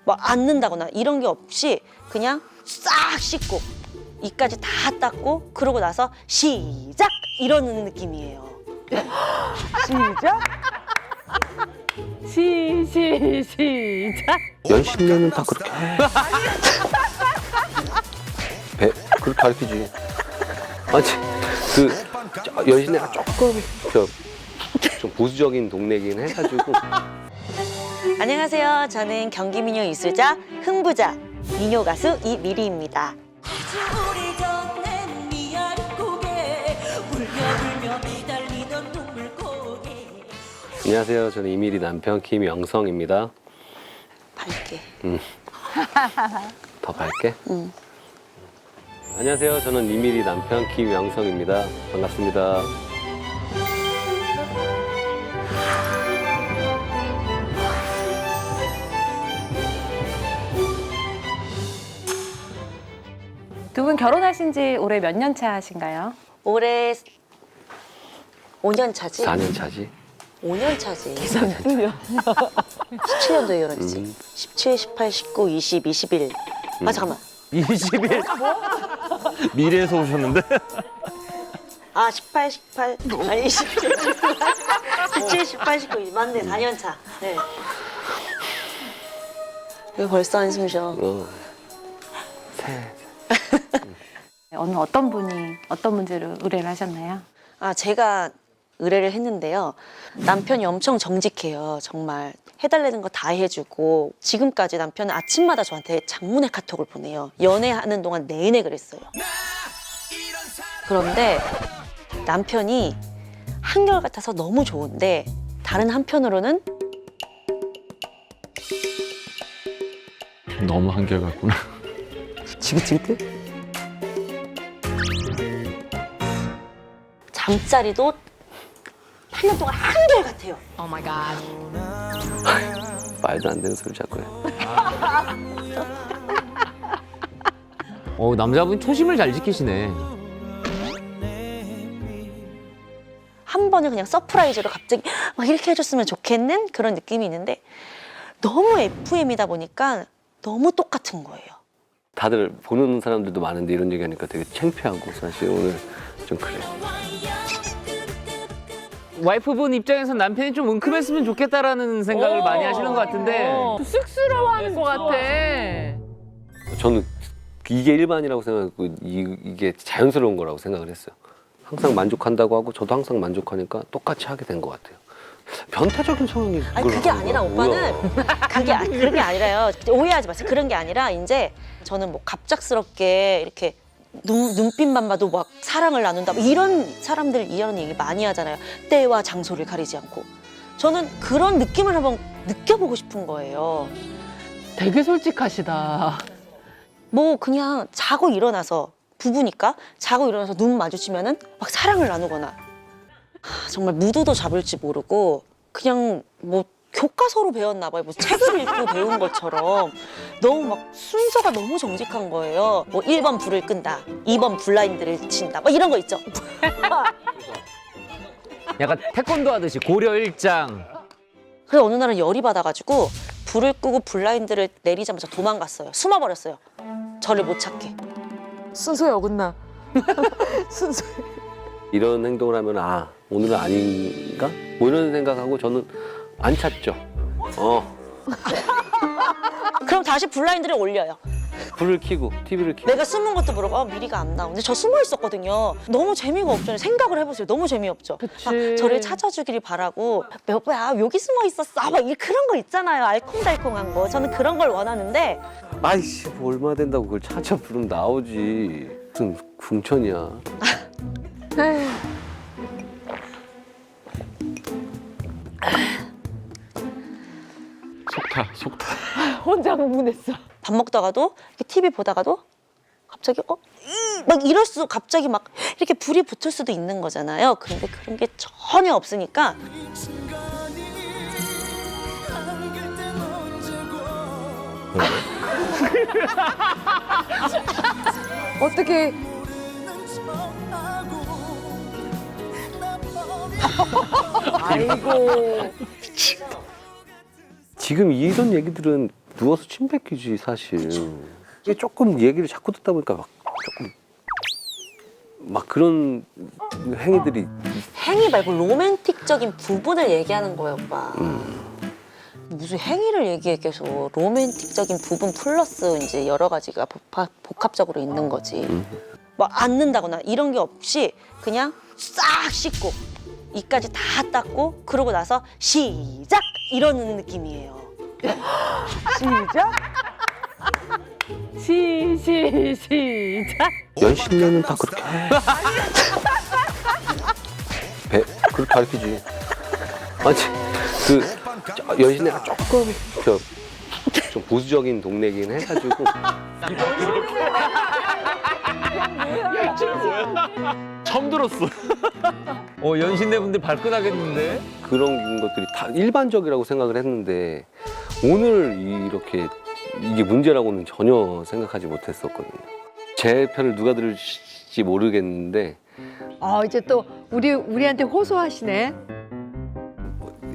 막 앉는다거나 이런 게 없이 그냥 싹 씻고 이까지 다 닦고 그러고 나서 시작 이러는 느낌이에요. 시작. 시작. 연신내는 다 그렇게 해. 그렇게 가르치지. 아니 연신내가 조금 좀 보수적인 동네긴 해가지고. 안녕하세요. 저는 경기민요 이수자 흥부자 민요 가수 이미리입니다. 안녕하세요. 저는 이미리 남편 김영성입니다. 밝게. 더 밝게? 응. 안녕하세요. 저는 이미리 남편 김영성입니다. 반갑습니다. 두 분 결혼하신 지 올해 몇 년 차신가요? 올해 5년 차지? 4년 차지? 5년 차지. 계산 틀려. 17년도에 결혼했지. 17, 18, 19, 20, 21. 아 잠깐만. 20일? 미래에서 오셨는데? 아 18, 18, 아니 17, 17, 18, 19, 맞네 4년 차. 네. 왜 벌써 한숨 쉬어? 오늘 어떤 분이 어떤 문제로 의뢰를 하셨나요? 아 제가 의뢰를 했는데요. 남편이 엄청 정직해요. 정말 해달라는 거 다 해주고 지금까지 남편은 아침마다 저한테 장문의 카톡을 보내요. 연애하는 동안 내내 그랬어요. 그런데 남편이 한결같아서 너무 좋은데 다른 한편으로는 너무 한결같구나. 지긋지긋해? 잠자리도 8년 동안 한결같아요. 말도 안 되는 소리 자꾸 해. 남자분 초심을 잘 지키시네. 한 번에 그냥 서프라이즈로 갑자기 막 이렇게 해줬으면 좋겠는 그런 느낌이 있는데 너무 FM이다 보니까 너무 똑같은 거예요. 다들 보는 사람들도 많은데 이런 얘기하니까 되게 창피하고 사실 오늘 좀 그래. 와이프분 입장에서 남편이 좀 은큼했으면 좋겠다라는 생각을 많이 하시는 것 같은데. 쑥스러워하는 것 같아. 저는 이게 일반이라고 생각하고 이게 자연스러운 거라고 생각을 했어요. 항상 만족한다고 하고 저도 항상 만족하니까 똑같이 하게 된 것 같아요. 변태적인 성향이 아니 그게 아니라 오빠는 그런 게 아니라요. 오해하지 마세요. 그런 게 아니라 이제 저는 뭐 갑작스럽게 이렇게 눈빛만 봐도 막 사랑을 나눈다 뭐 이런 사람들 이런 얘기 많이 하잖아요. 때와 장소를 가리지 않고 저는 그런 느낌을 한번 느껴보고 싶은 거예요. 되게 솔직하시다. 뭐 그냥 자고 일어나서 부부니까 자고 일어나서 눈 마주치면은 막 사랑을 나누거나 정말 무드도 잡을지 모르고 그냥 뭐 교과서로 배웠나 봐요. 뭐 책을 읽고 배운 것처럼 너무 막 순서가 너무 정직한 거예요. 뭐 1번 불을 끈다, 2번 블라인드를 친다, 막 이런 거 있죠. 약간 태권도 하듯이 고려 일장. 그래서 어느 날은 열이 받아가지고 불을 끄고 블라인드를 내리자마자 도망갔어요. 숨어버렸어요. 저를 못 찾게. 순서에 어긋나. 순서. 이런 행동을 하면 아 오늘은 아닌가? 뭐 이런 생각하고 저는 안 찾죠. 그럼 다시 블라인드를 올려요. 불을 켜고 TV를 켜고. 내가 숨은 것도 모르고 미리가 안 나오는데 저 숨어 있었거든요. 너무 재미가 없잖아요. 생각을 해보세요. 너무 재미없죠. 그치. 아, 저를 찾아주기를 바라고 여보야 여기 숨어 있었어. 막 그런 거 있잖아요. 알콩달콩한 거. 저는 그런 걸 원하는데 아이씨 뭐 얼마 된다고 그걸 찾아 부르면 나오지. 무슨 궁천이야. 속타. 혼자 흥분했어. 밥 먹다가도 이렇게 TV 보다가도 갑자기 막 이럴 수 갑자기 막 이렇게 불이 붙을 수도 있는 거잖아요. 그런데 그런 게 전혀 없으니까 어떻게 아이고. 지금 이런 얘기들은 누워서 침 뱉기지 사실. 이게 조금 얘기를 자꾸 듣다 보니까 막 조금 막 그런 행위들이 행위 말고 로맨틱적인 부분을 얘기하는 거예요, 오빠. 무슨 행위를 얘기해 계속 로맨틱적인 부분 플러스 이제 여러 가지가 복합적으로 있는 거지. 막 앉는다거나 이런 게 없이 그냥 싹 씻고 이까지 다 닦고 그러고 나서 시작 이러는 느낌이에요. 시작. 시작. 연신내는 다 그렇게 해. 그렇게 가르치지. 아니 연신내가 조금 좀 보수적인 동네긴 해가지고 처음 들었어. 연신내 분들 발끈하겠는데? 그런 것들이 다 일반적이라고 생각을 했는데 오늘 이렇게 이게 문제라고는 전혀 생각하지 못했었거든요. 제 편을 누가 들을지 모르겠는데 이제 또 우리한테 호소하시네.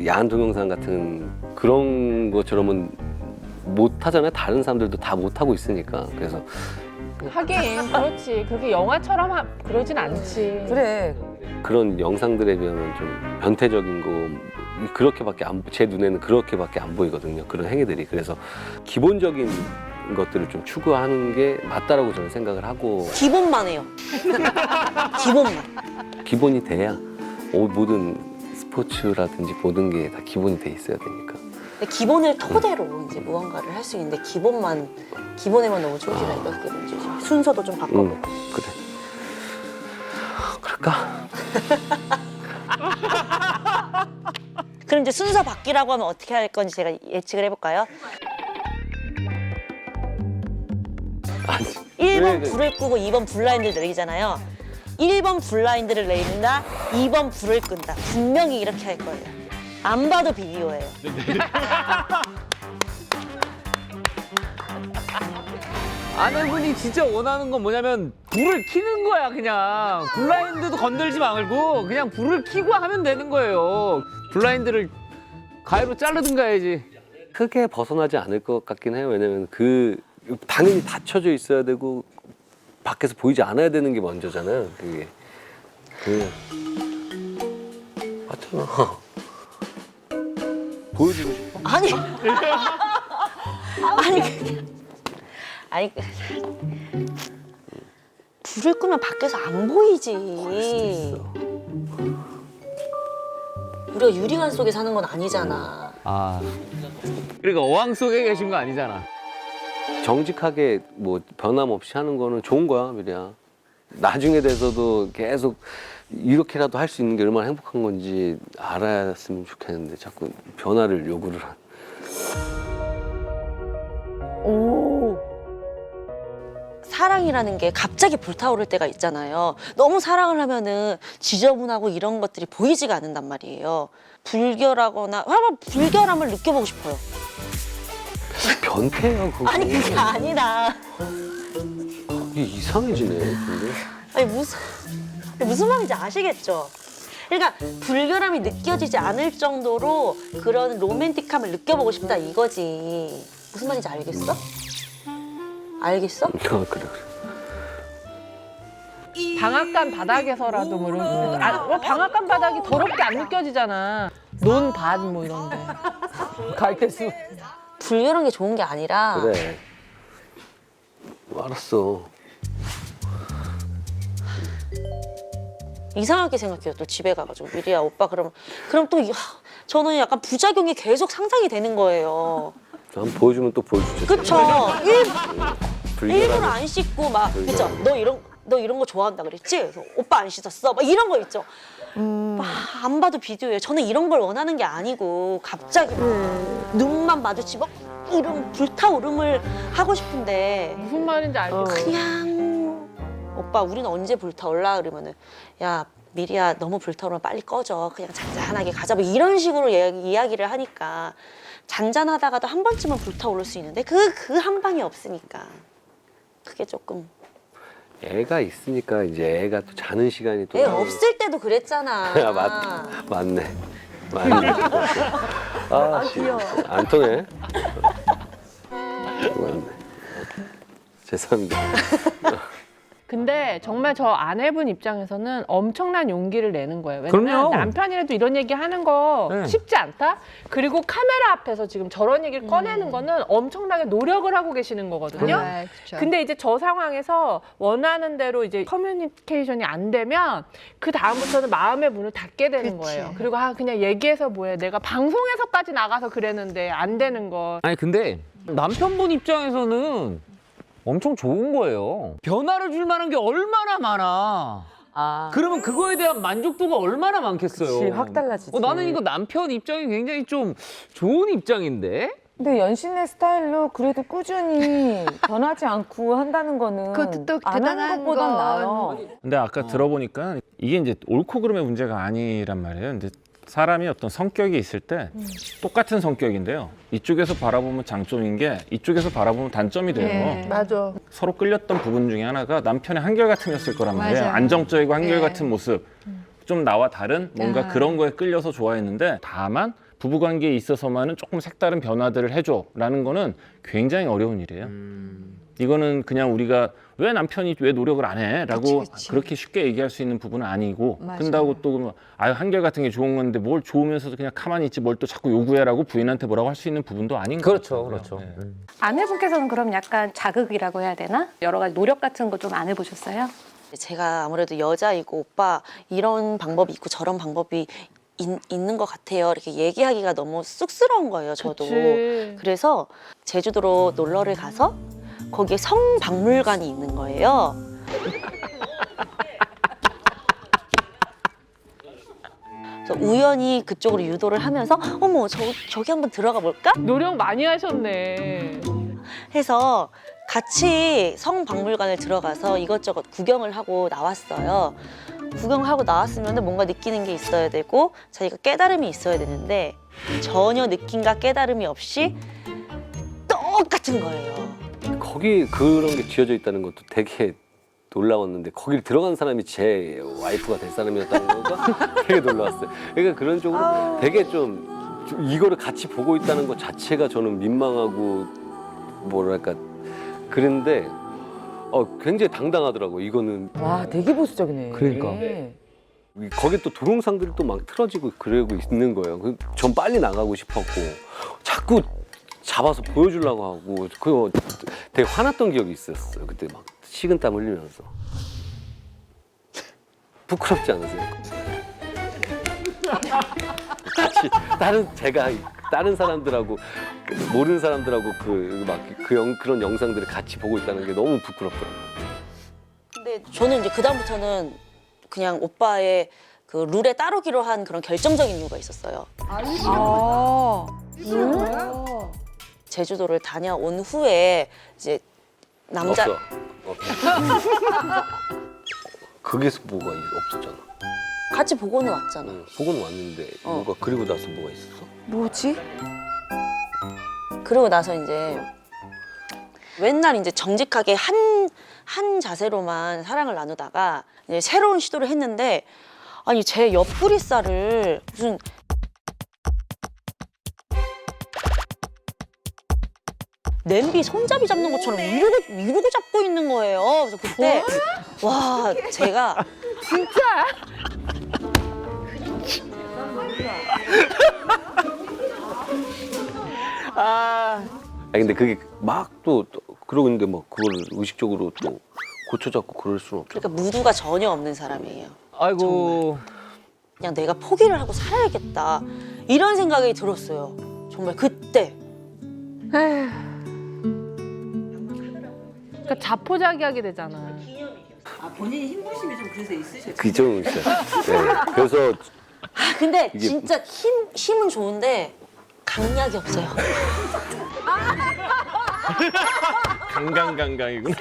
야한 동영상 같은 그런 것처럼은 못 하잖아요. 다른 사람들도 다 못 하고 있으니까. 그래서 하긴 그렇지. 그렇게 영화처럼 그러진 않지. 그래. 그런 영상들에 비하면 좀 변태적인 거 그렇게밖에 제 눈에는 그렇게밖에 안 보이거든요. 그런 행위들이. 그래서 기본적인 것들을 좀 추구하는 게 맞다라고 저는 생각을 하고 기본만 해요. 기본만. 기본이 돼야 모든 스포츠라든지 모든 게 다 기본이 돼 있어야 되니까. 근데 기본을 토대로 이제 무언가를 할 수 있는데 기본에만 너무 조지라 이렇게 문제지. 순서도 좀 바꿔보고. 그래. 그럴까? 그럼 이제 순서 바뀌라고 하면 어떻게 할 건지 제가 예측을 해볼까요? 아니, 1번 왜, 불을 끄고 2번 블라인드를 내리잖아요. 1번 블라인드를 내린다, 2번 불을 끈다. 분명히 이렇게 할 거예요. 안 봐도 비디오예요. 아내분이 진짜 원하는 건 뭐냐면 불을 켜는 거야 그냥. 블라인드도 건들지 말고 그냥 불을 켜고 하면 되는 거예요. 블라인드를 가위로 자르든가 해야지. 크게 벗어나지 않을 것 같긴 해요. 왜냐면 당연히 닫혀져 있어야 되고 밖에서 보이지 않아야 되는 게 먼저잖아요. 그게. 맞잖아. 보여주고 싶어. 아니, 아니, 불을 끄면 밖에서 안 보이지. 우리가 유리관 속에 사는 건 아니잖아. 그러니까 어항 속에 계신 거 아니잖아. 정직하게 뭐 변함없이 하는 거는 좋은 거야, 미리야. 나중에 돼서도 계속 이렇게라도 할 수 있는 게 얼마나 행복한 건지 알았으면 좋겠는데 자꾸 변화를 요구를 한. 사랑이라는 게 갑자기 불타오를 때가 있잖아요. 너무 사랑을 하면은 지저분하고 이런 것들이 보이지가 않는단 말이에요. 불결하거나 한번 불결함을 느껴보고 싶어요. 변태야 그거. 아니 그게 아니라 이게 이상해지네. 근데 아니 무슨 말인지 아시겠죠? 그러니까 불결함이 느껴지지 않을 정도로 그런 로맨틱함을 느껴보고 싶다 이거지. 무슨 말인지 알겠어? 알겠어? 그래. 방앗간 바닥에서라도 뭐 이런 방앗간 바닥이 더럽게 안 느껴지잖아. 논밭 뭐 이런데. 갈대수. 불결한 게 좋은 게 아니라 그래. 알았어. 이상하게 생각해요. 또 집에 가가지고 미리야 오빠 그럼 또 저는 약간 부작용이 계속 상상이 되는 거예요. 한번 보여주면 또 보여주죠. 그쵸? 일부러 불결한. 안 씻고 막 그쵸? 너 이런 거 좋아한다 그랬지? 그래서 오빠 안 씻었어? 막 이런 거 있죠. 안 봐도 비디오예요. 저는 이런 걸 원하는 게 아니고 갑자기 막 눈만 마주치고 이런 불타오름을 하고 싶은데 무슨 말인지 알겠어. 그냥 오빠 우리는 언제 불타올라? 그러면은 야 미리야 너무 불타오르면 빨리 꺼져. 그냥 잔잔하게 가자. 뭐 이런 식으로 이야기를 하니까 잔잔하다가도 한 번쯤은 불타오를 수 있는데 그 한 방이 없으니까 그게 조금 애가 있으니까 이제 애가 또 자는 시간이 또. 애 없을 때도 그랬잖아. 야, 맞네. 아, 귀여워. 안 통해. 맞네. 죄송합니다. 근데 정말 저 아내분 입장에서는 엄청난 용기를 내는 거예요. 왜냐면 그럼요. 남편이라도 이런 얘기 하는 거 네. 쉽지 않다? 그리고 카메라 앞에서 지금 저런 얘기를 꺼내는 거는 엄청나게 노력을 하고 계시는 거거든요. 네, 그쵸. 근데 이제 저 상황에서 원하는 대로 이제 커뮤니케이션이 안 되면 그 다음부터는 마음의 문을 닫게 되는 그치. 거예요. 그리고 그냥 얘기해서 뭐해. 내가 방송에서까지 나가서 그랬는데 안 되는 거. 아니 근데 남편분 입장에서는 엄청 좋은 거예요. 변화를 줄 만한 게 얼마나 많아. 그러면 그거에 대한 만족도가 얼마나 많겠어요. 그치, 확 달라지지. 나는 이거 남편 입장이 굉장히 좀 좋은 입장인데. 근데 연신내 스타일로 그래도 꾸준히 변하지 않고 한다는 거는 그것도 또 안 하는 대단한 것보단 건. 나아요. 근데 아까 들어보니까 이게 이제 옳고 그름의 문제가 아니란 말이에요. 근데 사람이 어떤 성격이 있을 때 똑같은 성격인데요. 이쪽에서 바라보면 장점인 게 이쪽에서 바라보면 단점이 돼요. 네. 맞아. 서로 끌렸던 부분 중에 하나가 남편의 한결같음이었을 거란 말이에요. 맞아요. 안정적이고 네. 한결같은 모습. 좀 나와 다른 뭔가 그런 거에 끌려서 좋아했는데 다만 부부관계에 있어서만은 조금 색다른 변화들을 해줘라는 거는 굉장히 어려운 일이에요. 이거는 그냥 우리가 왜 남편이 왜 노력을 안 해? 라고 그치. 그렇게 쉽게 얘기할 수 있는 부분은 아니고 맞아요. 근다고 또 한결같은 게 좋은 건데 뭘 좋으면서도 그냥 가만히 있지 뭘 또 자꾸 요구해라고 부인한테 뭐라고 할 수 있는 부분도 아닌 것 그렇죠, 같아요. 그렇죠. 네. 아내분께서는 그럼 약간 자극이라고 해야 되나? 여러 가지 노력 같은 거 좀 안 해보셨어요? 제가 아무래도 여자이고 오빠 이런 방법이 있고 저런 방법이 있는 것 같아요. 이렇게 얘기하기가 너무 쑥스러운 거예요, 저도. 그치. 그래서 제주도로 놀러를 가서 거기에 성박물관이 있는 거예요. 그래서 우연히 그쪽으로 유도를 하면서 어머 저기 한번 들어가 볼까? 노력 많이 하셨네. 해서 같이 성박물관을 들어가서 이것저것 구경을 하고 나왔어요. 구경하고 나왔으면 뭔가 느끼는 게 있어야 되고 자기가 깨달음이 있어야 되는데 전혀 느낌과 깨달음이 없이 똑같은 거예요. 거기 그런 게 쥐어져 있다는 것도 되게 놀라웠는데 거기를 들어간 사람이 제 와이프가 될 사람이었다는 거가 되게 놀라웠어요. 그러니까 그런 쪽으로 되게 좀 이거를 같이 보고 있다는 것 자체가 저는 민망하고 뭐랄까 그런데 굉장히 당당하더라고요. 이거는 와, 되게 보수적이네. 그러니까. 거기 또 동영상들이 또 막 틀어지고 그러고 있는 거예요. 전 빨리 나가고 싶었고 자꾸 잡아서 보여주려고 하고 그거 되게 화났던 기억이 있었어요. 그때 막 식은땀 흘리면서 부끄럽지 않으세요? 같이 제가 다른 사람들하고 모르는 사람들하고 그런 영상들을 같이 보고 있다는 게 너무 부끄럽더라고요. 근데 저는 이제 그다음부터는 그냥 오빠의 그 룰에 따르기로 한 그런 결정적인 이유가 있었어요. 제주도를 다녀온 후에 이제 남자 없어. 거기서 뭐가 없었잖아. 같이 보고는 왔잖아. 보고는 왔는데 뭐가 그리고 나서 뭐가 있었어? 뭐지? 그러고 나서 이제 맨날 이제 정직하게 한 자세로만 사랑을 나누다가 이제 새로운 시도를 했는데 아니 제 옆구리살을 무슨 냄비 손잡이 잡는 것처럼 이러고 잡고 있는 거예요. 그래서 그때 와 제가 아니 근데 그게 막 또 그러고 있는데 막 그걸 의식적으로 또 고쳐잡고 그럴 수는 없잖아. 그러니까 무드가 전혀 없는 사람이에요. 아이고. 그냥 내가 포기를 하고 살아야겠다 이런 생각이 들었어요. 정말 그때. 그러니까 자포자기하게 되잖아. 그 점은 있어요. 네. 그래서 아 근데 이게- 진짜 힘은 좋은데 강약이 없어요. 강강강강이구나.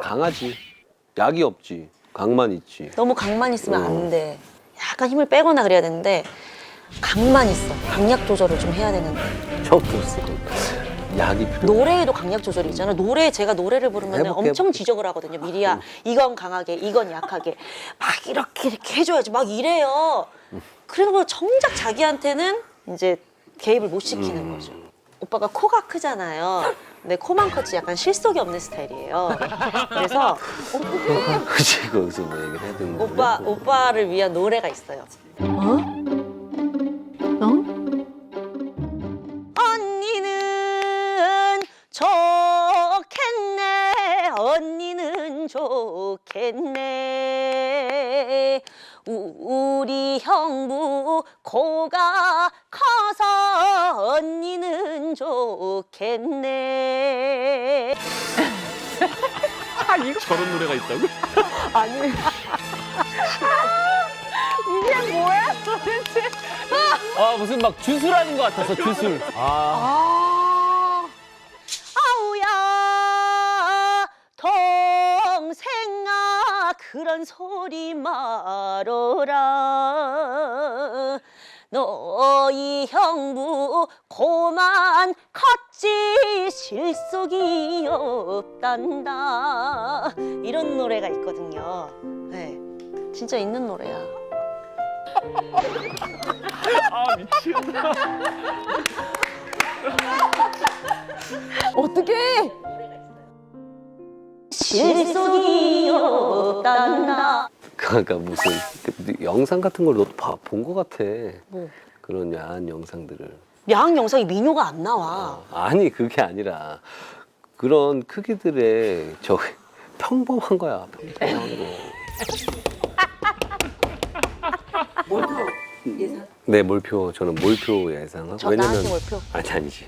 강하지. 약이 없지. 강만 있지. 너무 강만 있으면 안 돼. 약간 힘을 빼거나 그래야 되는데 강만 있어. 강약 조절을 좀 해야 되는데. 처음 들었어. 약이 필요. 노래에도 강약 조절이 있잖아. 제가 노래를 부르면 해볼게, 엄청 해볼게. 지적을 하거든요. 미리야 이건 강하게 이건 약하게 막 이렇게 해줘야지 막 이래요. 그래서 정작 자기한테는 이제 개입을 못 시키는 거죠. 오빠가 코가 크잖아요. 근데 코만 컸지 약간 실속이 없는 스타일이에요. 그래서 굳이 거기서 뭐 얘기를 해야 되는 거야? 오빠를 위한 노래가 있어요. 언니는 좋겠네. 언니는 좋겠네. 우리 형부 코가 커서 언니는 좋겠네. 저런 노래가 있다고? 아니 이게 뭐야 도대체? 아 무슨 막 주술하는 것 같아서 주술. 아. 아우야 동생아 그런 소리 말어라. 너희 형부 고만 컸지 실속이 없단다. 이런 노래가 있거든요. 네, 진짜 있는 노래야. 아 미치겠다. 어떻게? 실속이 없단다. 그러니까 무슨 영상 같은 걸 너도 본 것 같아. 뭐? 그런 야한 영상들을. 야한 영상에 미녀가 안 나와. 아니 그게 아니라 그런 크기들의 저 평범한 거야. 평범한 거. 몰표 예상? 네, 몰표. 저는 몰표 예상하고. 저 나한테 몰표? 아니지.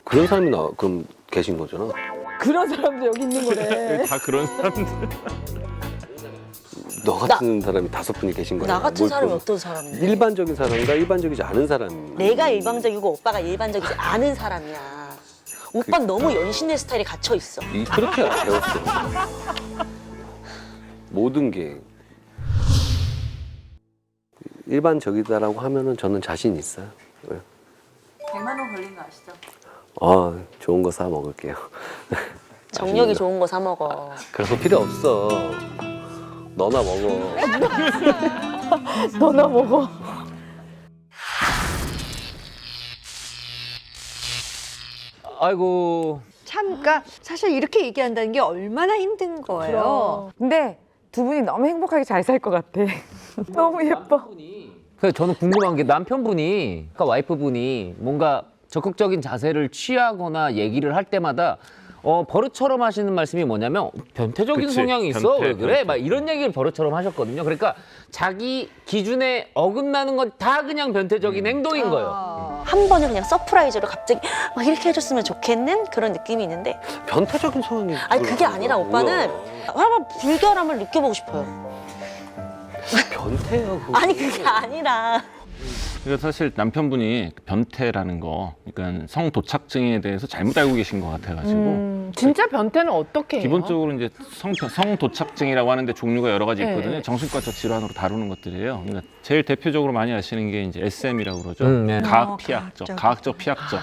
그런 사람이 그럼 계신 거잖아. 그런 사람도 여기 있는 거네. 다 그런 사람들. 너 같은 사람이 5분이 계신 거야. 나 같은 사람이 어떤 사람인데? 일반적인 사람과 일반적이지 않은 사람. 내가 일반적이고 오빠가 일반적이지 않은 사람이야. 오빠는 너무 연신내 스타일에 갇혀 있어. 그렇게 배웠어. 모든 게 일반적이다라고 하면은 저는 자신 있어요. 100만 원 걸린 거 아시죠? 아, 좋은 거 사 먹을게요. 정력이 좋은 거 사 먹어. 그런 거 필요 없어. 너나 먹어. 너나 먹어. 아이고. 참, 그러니까 사실 이렇게 얘기한다는 게 얼마나 힘든 거예요. 근데 두 분이 너무 행복하게 잘 살 것 같아. 너무 예뻐. 그래서 저는 궁금한 게 남편분이, 그러니까 와이프분이 뭔가 적극적인 자세를 취하거나 얘기를 할 때마다 버릇처럼 하시는 말씀이 뭐냐면 변태적인 그치, 성향이 있어. 변태, 왜 그래? 변태. 막 이런 얘기를 버릇처럼 하셨거든요. 그러니까 자기 기준에 어긋나는 건 다 그냥 변태적인 행동인 거예요. 한 번은 그냥 서프라이즈로 갑자기 막 이렇게 해줬으면 좋겠는 그런 느낌이 있는데 변태적인 성향이. 아니 그게 아니라 오빠는 한번 불결함을 느껴보고 싶어요. 변태야. 그거. 아니 그게 아니라 그러니까 사실 남편분이 변태라는 거, 그러니까 성 도착증에 대해서 잘못 알고 계신 것 같아가지고 진짜 변태는 어떻게 해요? 기본적으로 이제 성 도착증이라고 하는데 종류가 여러 가지 있거든요. 네. 정신과적 질환으로 다루는 것들이에요. 그러니까 제일 대표적으로 많이 아시는 게 이제 SM이라고 그러죠. 네. 과학 피학적, 과학적 피학적.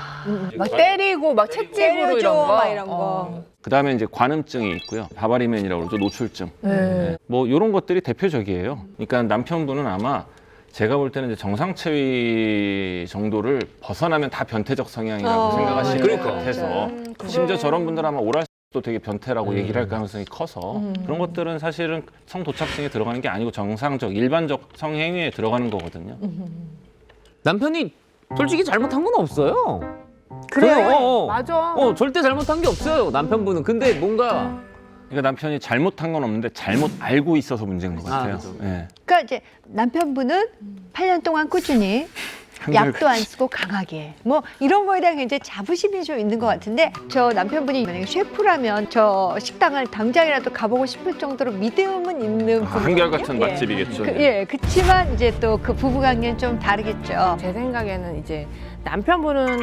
막 때리고 막 채찍으로 이런 거. 막 이런 거. 그다음에 이제 관음증이 있고요. 바바리맨이라고 그러죠. 노출증. 네. 네. 뭐 이런 것들이 대표적이에요. 그러니까 남편분은 아마 제가 볼 때는 이제 정상체위 정도를 벗어나면 다 변태적 성향이라고 생각하시는 것 같아서 심지어 저런 분들 아마 오랄도 되게 변태라고 얘기를 할 가능성이 커서 그런 것들은 사실은 성도착증에 들어가는 게 아니고 정상적 일반적 성행위에 들어가는 거거든요. 남편이 솔직히 잘못한 건 없어요. 그래요. 맞아. 절대 잘못한 게 없어요. 남편분은. 근데 뭔가 그러니까 남편이 잘못한 건 없는데 잘못 알고 있어서 문제인 것 같아요. 그렇죠. 예. 그러니까 이제 남편분은 8년 동안 꾸준히 약도 안 쓰고 강하게 뭐 이런 거에 대한 이제 자부심이 좀 있는 것 같은데 저 남편분이 만약에 셰프라면 저 식당을 당장이라도 가보고 싶을 정도로 믿음은 있는 한결같은 부부거든요. 맛집이겠죠. 그치만 이제 또 그 부부관계는 좀 다르겠죠. 제 생각에는 이제 남편분은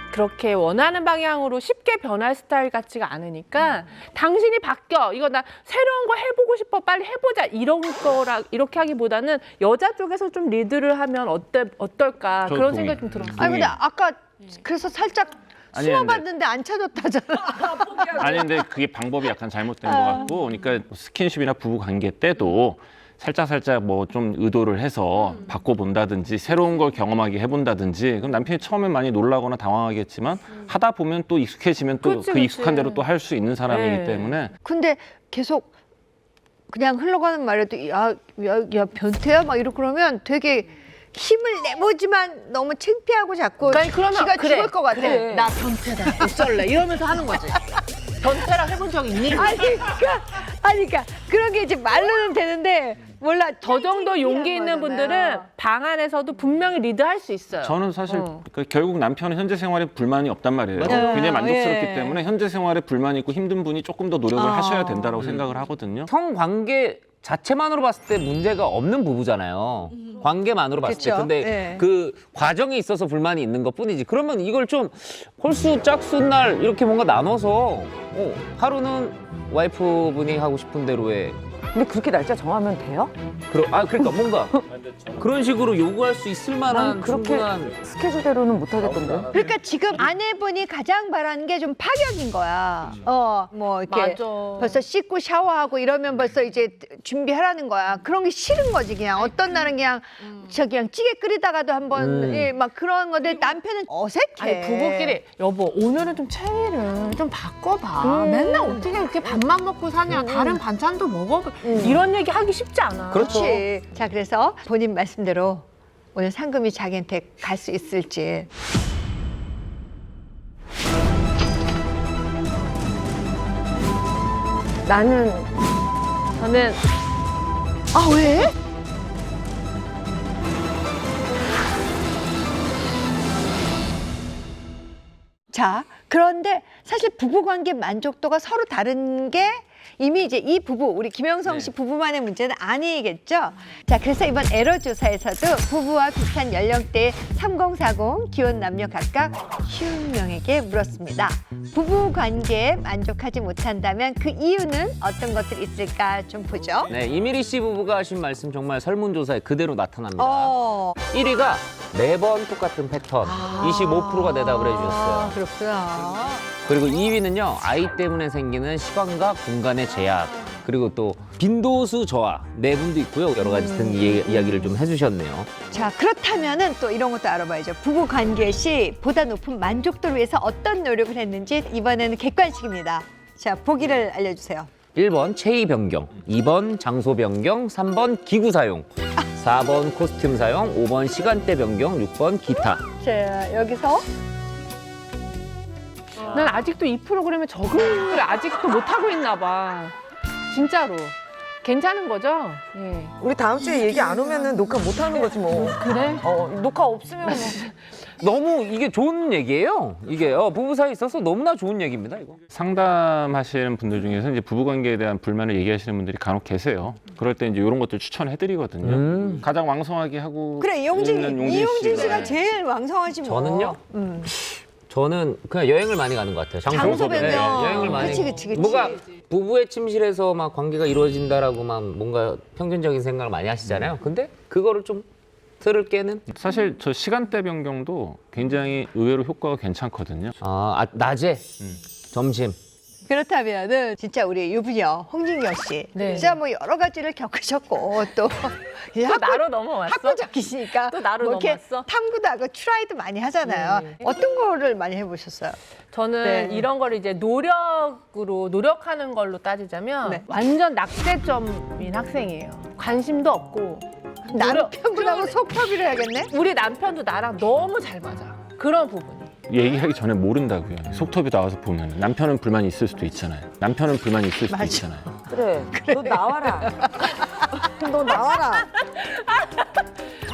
그렇게 원하는 방향으로 쉽게 변할 스타일 같지가 않으니까 당신이 바뀌어 이거 나 새로운 거 해보고 싶어 빨리 해보자 이런 거라 이렇게 하기보다는 여자 쪽에서 좀 리드를 하면 어떨까 저도 그런 동의. 생각이 좀 들었어요. 아니 근데 아까 그래서 살짝 아니, 숨어봤는데 안 찾았다잖아. 아니 근데 그게 방법이 약간 잘못된 것 같고, 그러니까 스킨십이나 부부 관계 때도 살짝 뭐 좀 의도를 해서 바꿔본다든지 새로운 걸 경험하게 해본다든지 그럼 남편이 처음엔 많이 놀라거나 당황하겠지만 하다 보면 또 익숙해지면 또 그치, 그 익숙한 그치. 대로 또 할 수 있는 사람이기 네. 때문에 근데 계속 그냥 흘러가는 말에도 야 변태야 막 이러고 그러면 되게 힘을 내보지만 너무 창피하고 자꾸 아니, 그러면 기가 그래, 죽을 것 같아. 그래. 나 변태다. 어쩔래? 이러면서 하는 거지. 변태랑 해본 적 있니? 그러니까 그런 게 이제 말로는 되는데 몰라. 저 정도 용기 있는 거잖아요. 분들은 방 안에서도 분명히 리드할 수 있어요. 저는 사실 그 결국 남편은 현재 생활에 불만이 없단 말이에요. 맞아요. 굉장히 만족스럽기 예. 때문에 현재 생활에 불만이 있고 힘든 분이 조금 더 노력을 하셔야 된다고 생각을 하거든요. 성관계 자체만으로 봤을 때 문제가 없는 부부잖아요. 관계만으로 봤을 때. 그쵸. 근데 네. 그 과정에 있어서 불만이 있는 것 뿐이지. 그러면 이걸 좀 홀수 짝수 날 이렇게 뭔가 나눠서 하루는 와이프분이 하고 싶은 대로 해. 근데 그렇게 날짜 정하면 돼요? 그러니까 뭔가 그런 식으로 요구할 수 있을 만한 난 그렇게 충분한 스케줄대로는 못 하겠던데. 그러니까 지금 아내분이 가장 바라는 게 좀 파격인 거야. 뭐 이렇게 맞아. 벌써 씻고 샤워하고 이러면 벌써 이제 준비하라는 거야. 그런 게 싫은 거지 그냥. 어떤 날은 그냥 그냥 찌개 끓이다가도 한번 막 그런 건데 남편은 어색해. 아니 부부끼리 여보 오늘은 좀 체위를 좀 바꿔봐. 맨날 어떻게 이렇게 밥만 먹고 사냐. 다른 반찬도 먹어. 이런 얘기 하기 쉽지 않아. 그렇지. 자, 그래서 본인 말씀대로 오늘 상금이 자기한테 갈 수 있을지. 저는 아, 왜? 자, 그런데 사실 부부관계 만족도가 서로 다른 게 이미 이제 이 부부, 우리 김영성 씨 부부만의 문제는 아니겠죠? 자, 그래서 이번 에러 조사에서도 부부와 비슷한 연령대의 3040 기혼 남녀 각각 50명에게 물었습니다. 부부 관계에 만족하지 못한다면 그 이유는 어떤 것들이 있을까 좀 보죠. 네, 이미리 씨 부부가 하신 말씀 정말 설문조사에 그대로 나타납니다. 1위가 매번 똑같은 패턴, 25%가 대답을 해주셨어요. 그렇구나. 그리고 2위는요, 아이 때문에 생기는 시간과 공간의 제약, 그리고 또 빈도수 저하 네 분도 있고요. 여러 가지 등 이야기를 좀 해주셨네요. 자, 그렇다면은 또 이런 것도 알아봐야죠. 부부 관계 시 보다 높은 만족도를 위해서 어떤 노력을 했는지 이번에는 객관식입니다. 자, 보기를 알려주세요. 1번 체위 변경, 2번 장소 변경, 3번 기구 사용, 4번 코스튬 사용, 5번 시간대 변경, 6번 기타. 자, 여기서 난 아직도 이 프로그램에 적응을 아직도 못하고 있나 봐. 진짜로. 괜찮은 거죠? 예. 우리 다음 주에 얘기 안 오면은 녹화 못 하는 거지 뭐. 그래? 녹화 없으면 뭐. 너무 이게 좋은 얘기예요. 이게 부부 사이에 있어서 너무나 좋은 얘기입니다. 이거. 상담하시는 분들 중에서 이제 부부관계에 대한 불만을 얘기하시는 분들이 간혹 계세요. 그럴 때 이제 이런 것들 추천해드리거든요. 가장 왕성하게 하고 그래, 있는 이용진 씨가 네. 제일 왕성하지 뭐. 저는요? 저는 그냥 여행을 많이 가는 것 같아요. 장소 변경. 여행을 많이. 그치. 뭔가 부부의 침실에서 막 관계가 이루어진다라고 막 뭔가 평균적인 생각을 많이 하시잖아요. 근데 그거를 좀 틀을 깨는? 사실 저 시간대 변경도 굉장히 의외로 효과가 괜찮거든요. 낮에, 점심. 그렇다면은 진짜 우리 유부녀 홍진경 씨, 네. 진짜 뭐 여러 가지를 겪으셨고 또 이제 또 나로 넘어왔어? 학구적이시니까 또 나로 뭐 이렇게 넘어왔어? 탐구도 하고 트라이도 많이 하잖아요. 어떤 거를 많이 해보셨어요? 저는 네. 이런 거를 이제 노력하는 걸로 따지자면 네. 완전 낙제점인 학생이에요. 관심도 없고. 남편분하고 속협의를 해야겠네. 우리 남편도 나랑 너무 잘 맞아. 그런 부분이. 얘기하기 전에 모른다고요. 속톱이 나와서 보면 남편은 불만이 있을 수도 있잖아요. 남편은 불만이 있을 수도 맞아. 있잖아요. 그래. 너 나와라. 너 나와라.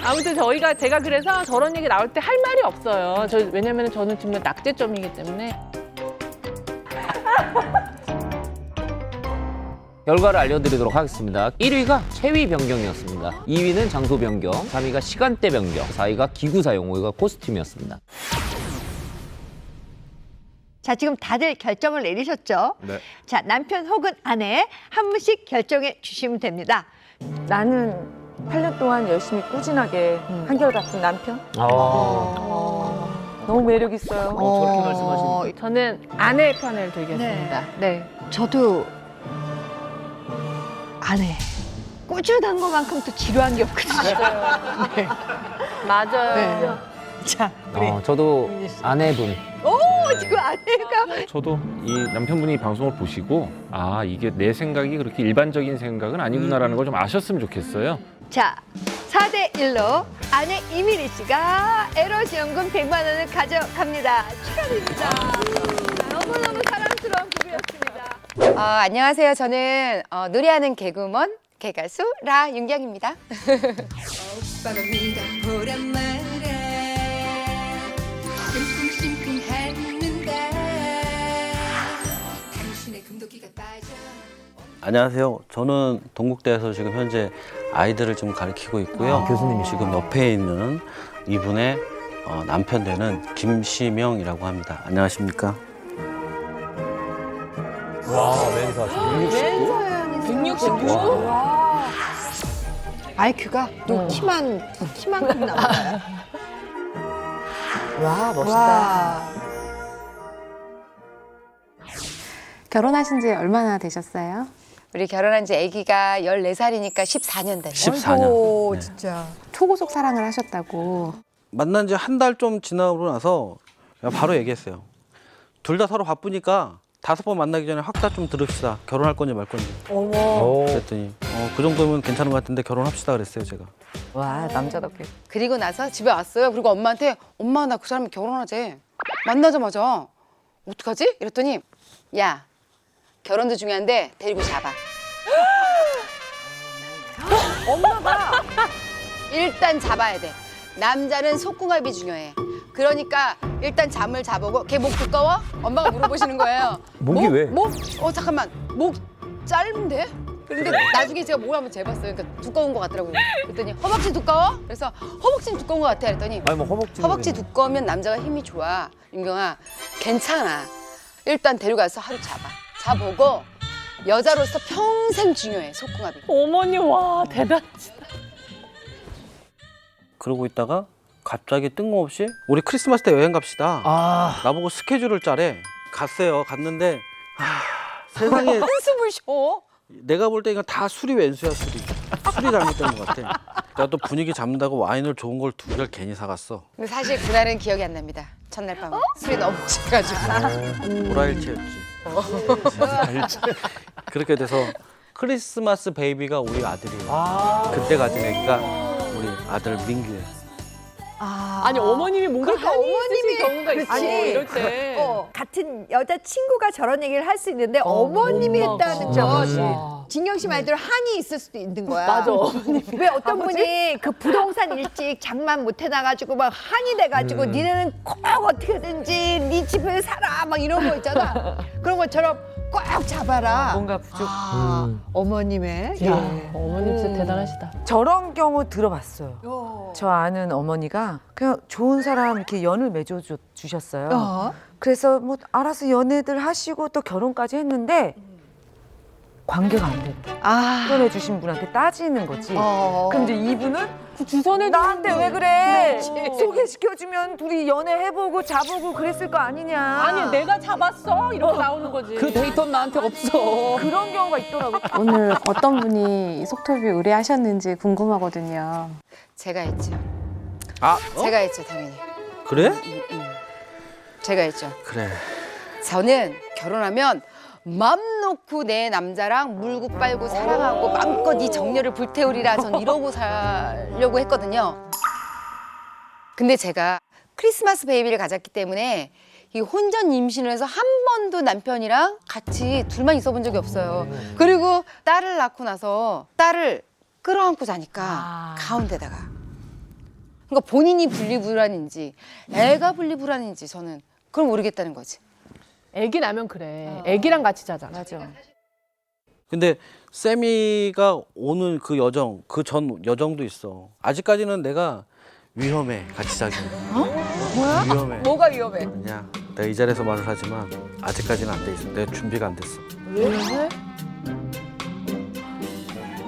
아무튼 제가 그래서 저런 얘기 나올 때 할 말이 없어요. 왜냐면 저는 정말 낙제점이기 때문에. 결과를 알려드리도록 하겠습니다. 1위가 체위 변경이었습니다. 2위는 장소 변경, 3위가 시간대 변경, 4위가 기구 사용, 5위가 코스튬이었습니다. 자, 지금 다들 결정을 내리셨죠? 네. 자, 남편 혹은 아내 한 분씩 결정해 주시면 됩니다. 나는 8년 동안 열심히 꾸준하게 한결같은 남편. 너무 매력 있어요. 저렇게 말씀하시니까. 저는 아내의 편을 들겠습니다. 네. 저도 아내. 꾸준한 것만큼 또 지루한 게 없거든요. 맞아요. 네. 자, 우리 저도 아내분. 지금 아내가 저도 이 남편분이 방송을 보시고 아 이게 내 생각이 그렇게 일반적인 생각은 아니구나라는 걸 좀 아셨으면 좋겠어요. 자, 4대1로 아내 이미리 씨가 에러지원금 100만 원을 가져갑니다. 축하드립니다. 너무너무 사랑스러운 부부였습니다. 안녕하세요. 저는 노래하는 개그우먼, 개가수 라윤경입니다. 안녕하세요. 저는 동국대에서 지금 현재 아이들을 좀 가르치고 있고요. 교수님이시구나. 지금 옆에 있는 이분의 남편 되는 김시명이라고 합니다. 안녕하십니까? 멘사예요. IQ가 또 키만큼 나와요. 와, 와. 결혼하신 지 얼마나 되셨어요? 우리 결혼한 지 아기가 14살이니까 14년 됐어요. 14년. 네. 진짜. 초고속 사랑을 하셨다고. 만난 지 한 달 좀 지나고 나서 그냥 바로 얘기했어요. 둘 다 서로 바쁘니까 5번 만나기 전에 확 다 좀 들읍시다. 결혼할 건지 말 건지. 어머. 그랬더니 그 정도면 괜찮은 것 같은데 결혼합시다 그랬어요, 제가. 와, 남자답게. 그리고 나서 집에 왔어요. 그리고 엄마한테 엄마 나 그 사람이 결혼하재. 만나자마자 어떡하지? 이랬더니 야 결혼도 중요한데 데리고 잡아. 엄마가 일단 잡아야 돼. 남자는 속궁합이 중요해. 그러니까 일단 잠을 자보고 걔 목 두꺼워? 엄마가 물어보시는 거예요. 목이 왜? 잠깐만 목 짧은데? 근데 나중에 제가 목을 한번 재봤어요. 그러니까 두꺼운 것 같더라고요. 그랬더니 허벅지 두꺼워? 그래서 허벅지는 두꺼운 것 같아. 그랬더니 아니 뭐 허벅지 두꺼우면 남자가 힘이 좋아. 윤경아 괜찮아. 일단 데려가서 하루 자보고 여자로서 평생 중요해 속궁합이. 어머니 와 대단하시다. 그러고 있다가 갑자기 뜬금없이 우리 크리스마스 때 여행 갑시다. 나보고 스케줄을 짜래. 갔어요. 갔는데 세상에 한숨을 쉬어. 내가 볼 때 이건 다 술이 왼수야, 술이. 술이 잘못된 것 같아. 내가 또 분위기 잡는다고 와인을 좋은 걸 2개를 괜히 사갔어. 근데 사실 그날은 기억이 안 납니다. 첫날 밤 술이 너무 취해가지고. 보라일체였지. 그렇게 돼서 크리스마스 베이비가 우리 아들이에요. 그때 가진 애기가 우리 아들 민규예요. 아니 어머님이 뭔가 그러니까 한이 어머님이- 있으신 경우가 있어 그렇지. 이럴 때. 같은 여자 친구가 저런 얘기를 할 수 있는데 어머님이 했다는 거. 진경 씨 말대로 한이 있을 수도 있는 거야. 맞아. 왜 어떤 분이 그 부동산 일찍 장만 못 해놔가지고 막 한이 돼가지고 니네는 꼭 어떻게든지 네 집을 사라 막 이런 거 있잖아. 그런 것처럼 꼭 잡아라. 뭔가 부족. 어머님의. 야, 어머님 진짜 대단하시다. 저런 경우 들어봤어요. 저 아는 어머니가 그냥 좋은 사람 이렇게 연을 맺어 주셨어요. 그래서 뭐 알아서 연애들 하시고 또 결혼까지 했는데 관계가 안 된다. 결혼해 주신 분한테 따지는 거지. 그럼 이제 이분은 그 주선해 나한테 왜 그래? 소개시켜주면 둘이 연애해보고 자보고 그랬을 거 아니냐. 아니 내가 잡았어 이렇게 나오는 거지. 그 데이터는 나한테 없어. 그런 경우가 있더라고. 오늘 어떤 분이 속털비 의뢰하셨는지 궁금하거든요. 제가 했죠. 제가 했죠 당연히. 그래? 제가 했죠. 그래. 저는 결혼하면 맘 놓고 내 남자랑 물고 빨고 사랑하고 마음껏 이 정열을 불태우리라 전 이러고 살려고 했거든요. 근데 제가 크리스마스 베이비를 가졌기 때문에 이 혼전 임신을 해서 한 번도 남편이랑 같이 둘만 있어 본 적이 없어요. 그리고 딸을 낳고 나서 딸을 끌어안고 자니까 가운데다가. 그러니까 본인이 분리불안인지 애가 분리불안인지 저는 그걸 모르겠다는 거지. 애기 나면 그래. 애기랑 같이 자잖아. 맞아. 근데 세미가 오는 그 여정, 그 전 여정도 있어. 아직까지는 내가 위험해, 같이 자기는. 뭐야? 위험해. 뭐가 위험해? 아니야. 내가 이 자리에서 말을 하지만 아직까지는 안 돼 있어. 내가 준비가 안 됐어. 왜?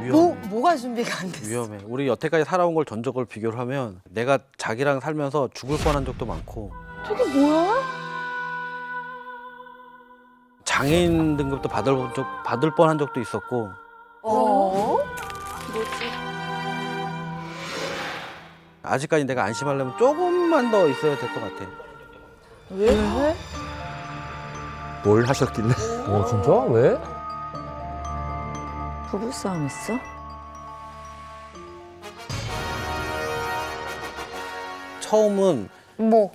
위험해. 뭐가 준비가 안 됐어? 위험해. 우리 여태까지 살아온 걸 전적을 비교를 하면 내가 자기랑 살면서 죽을 뻔한 적도 많고. 저게 뭐야? 장애인 등급도 받을 뻔한 적도 있었고. 아직까지 내가 안심하려면 조금만 더 있어야 될 것 같아. 뭘 하셨길래? 진짜? 왜? 부부싸움 했어? 처음은 뭐?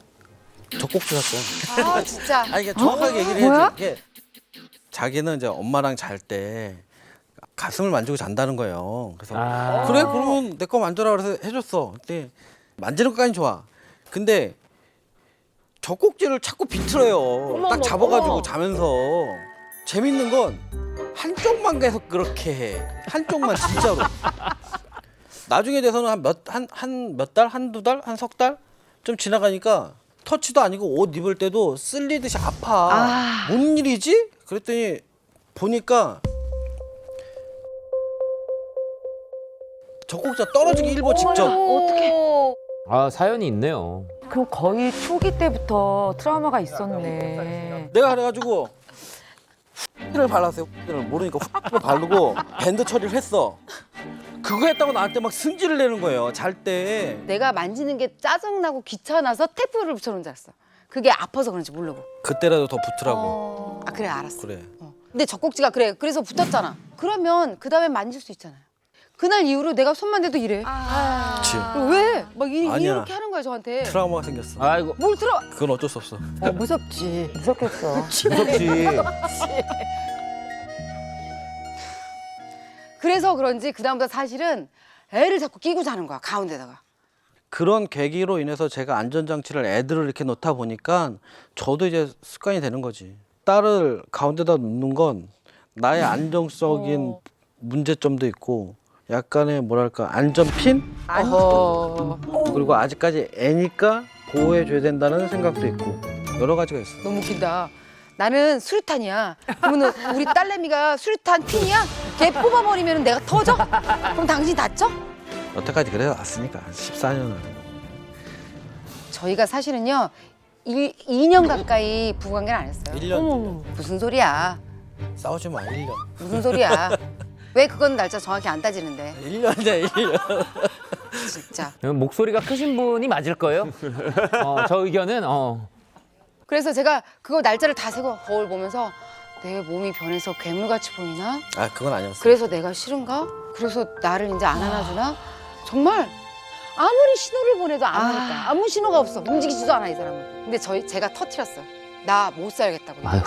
젖꼭지 샀어요. 아 진짜. 아니 이게 정확하게 얘기를 해야지. 이게 자기는 이제 엄마랑 잘 때 가슴을 만지고 잔다는 거예요. 그래서 그래 그러면 내 거 만져라 그래서 해줬어. 근데 만지는 것까지는 좋아. 근데 젖꼭지를 자꾸 비틀어요. 딱 잡아가지고 자면서. 재밌는 건 한쪽만 계속 그렇게 해. 한쪽만 진짜로. 나중에 돼서는 한 몇 달, 한두 달, 한 석 달 좀 지나가니까 터치도 아니고 옷 입을 때도 쓸리듯이 아파. 뭔 일이지? 그랬더니 보니까 젖꼭지가 떨어지기 일보 직전. 아 사연이 있네요. 그럼 거의 초기 때부터 트라우마가 있었네. 내가 그래가지고 를 발랐어요. 를 모르니까 를 바르고 밴드 처리를 했어. 그거 했다고 나한테 막 승질을 내는 거예요. 잘 때. 내가 만지는 게 짜증나고 귀찮아서 테이프를 붙여놓은 줄 알았어. 그게 아파서 그런지 모르고. 그때라도 더 붙으라고. 아 그래 알았어. 그래. 근데 젖꼭지가 그래. 그래서 붙었잖아. 그러면 그 다음에 만질 수 있잖아요. 그날 이후로 내가 손만 대도 이래. 그치. 왜? 막 아니야. 이렇게 하는 거야 저한테. 트라우마가 생겼어. 아이고 뭘 들어? 그건 어쩔 수 없어. 무섭지. 무섭겠어. 무섭지. 그래서 그런지 그 다음부터 사실은 애를 자꾸 끼고 자는 거야 가운데다가. 그런 계기로 인해서 제가 안전장치를 애들을 이렇게 놓다 보니까 저도 이제 습관이 되는 거지. 딸을 가운데다 놓는 건 나의 안정적인 문제점도 있고 약간의 뭐랄까 안전핀? 그리고 아직까지 애니까 보호해줘야 된다는 생각도 있고 여러 가지가 있어. 너무 웃긴다. 나는 수류탄이야. 그러면 우리 딸내미가 수류탄 핀이야? 걔 뽑아버리면 내가 터져? 그럼 당신 다쳐? 여태까지 그래 왔으니까 14년을. 저희가 사실은요 2년 가까이 부부관계를 안 했어요. 1년. 무슨 소리야? 싸우지 마 1년. 무슨 소리야? 왜 그건 날짜 정확히 안 따지는데? 1년이야 1년. 진짜. 목소리가 크신 분이 맞을 거예요. 저 의견은 그래서 제가 그거 날짜를 다 세고 거울 보면서 내 몸이 변해서 괴물같이 보이나? 아 그건 아니었어. 그래서 내가 싫은가? 그래서 나를 이제 안 안아주나? 정말 아무리 신호를 보내도 안 오니까 아무 신호가 없어. 움직이지도 않아 이 사람은. 근데 제가 터트렸어요. 나 못 살겠다고. 아휴.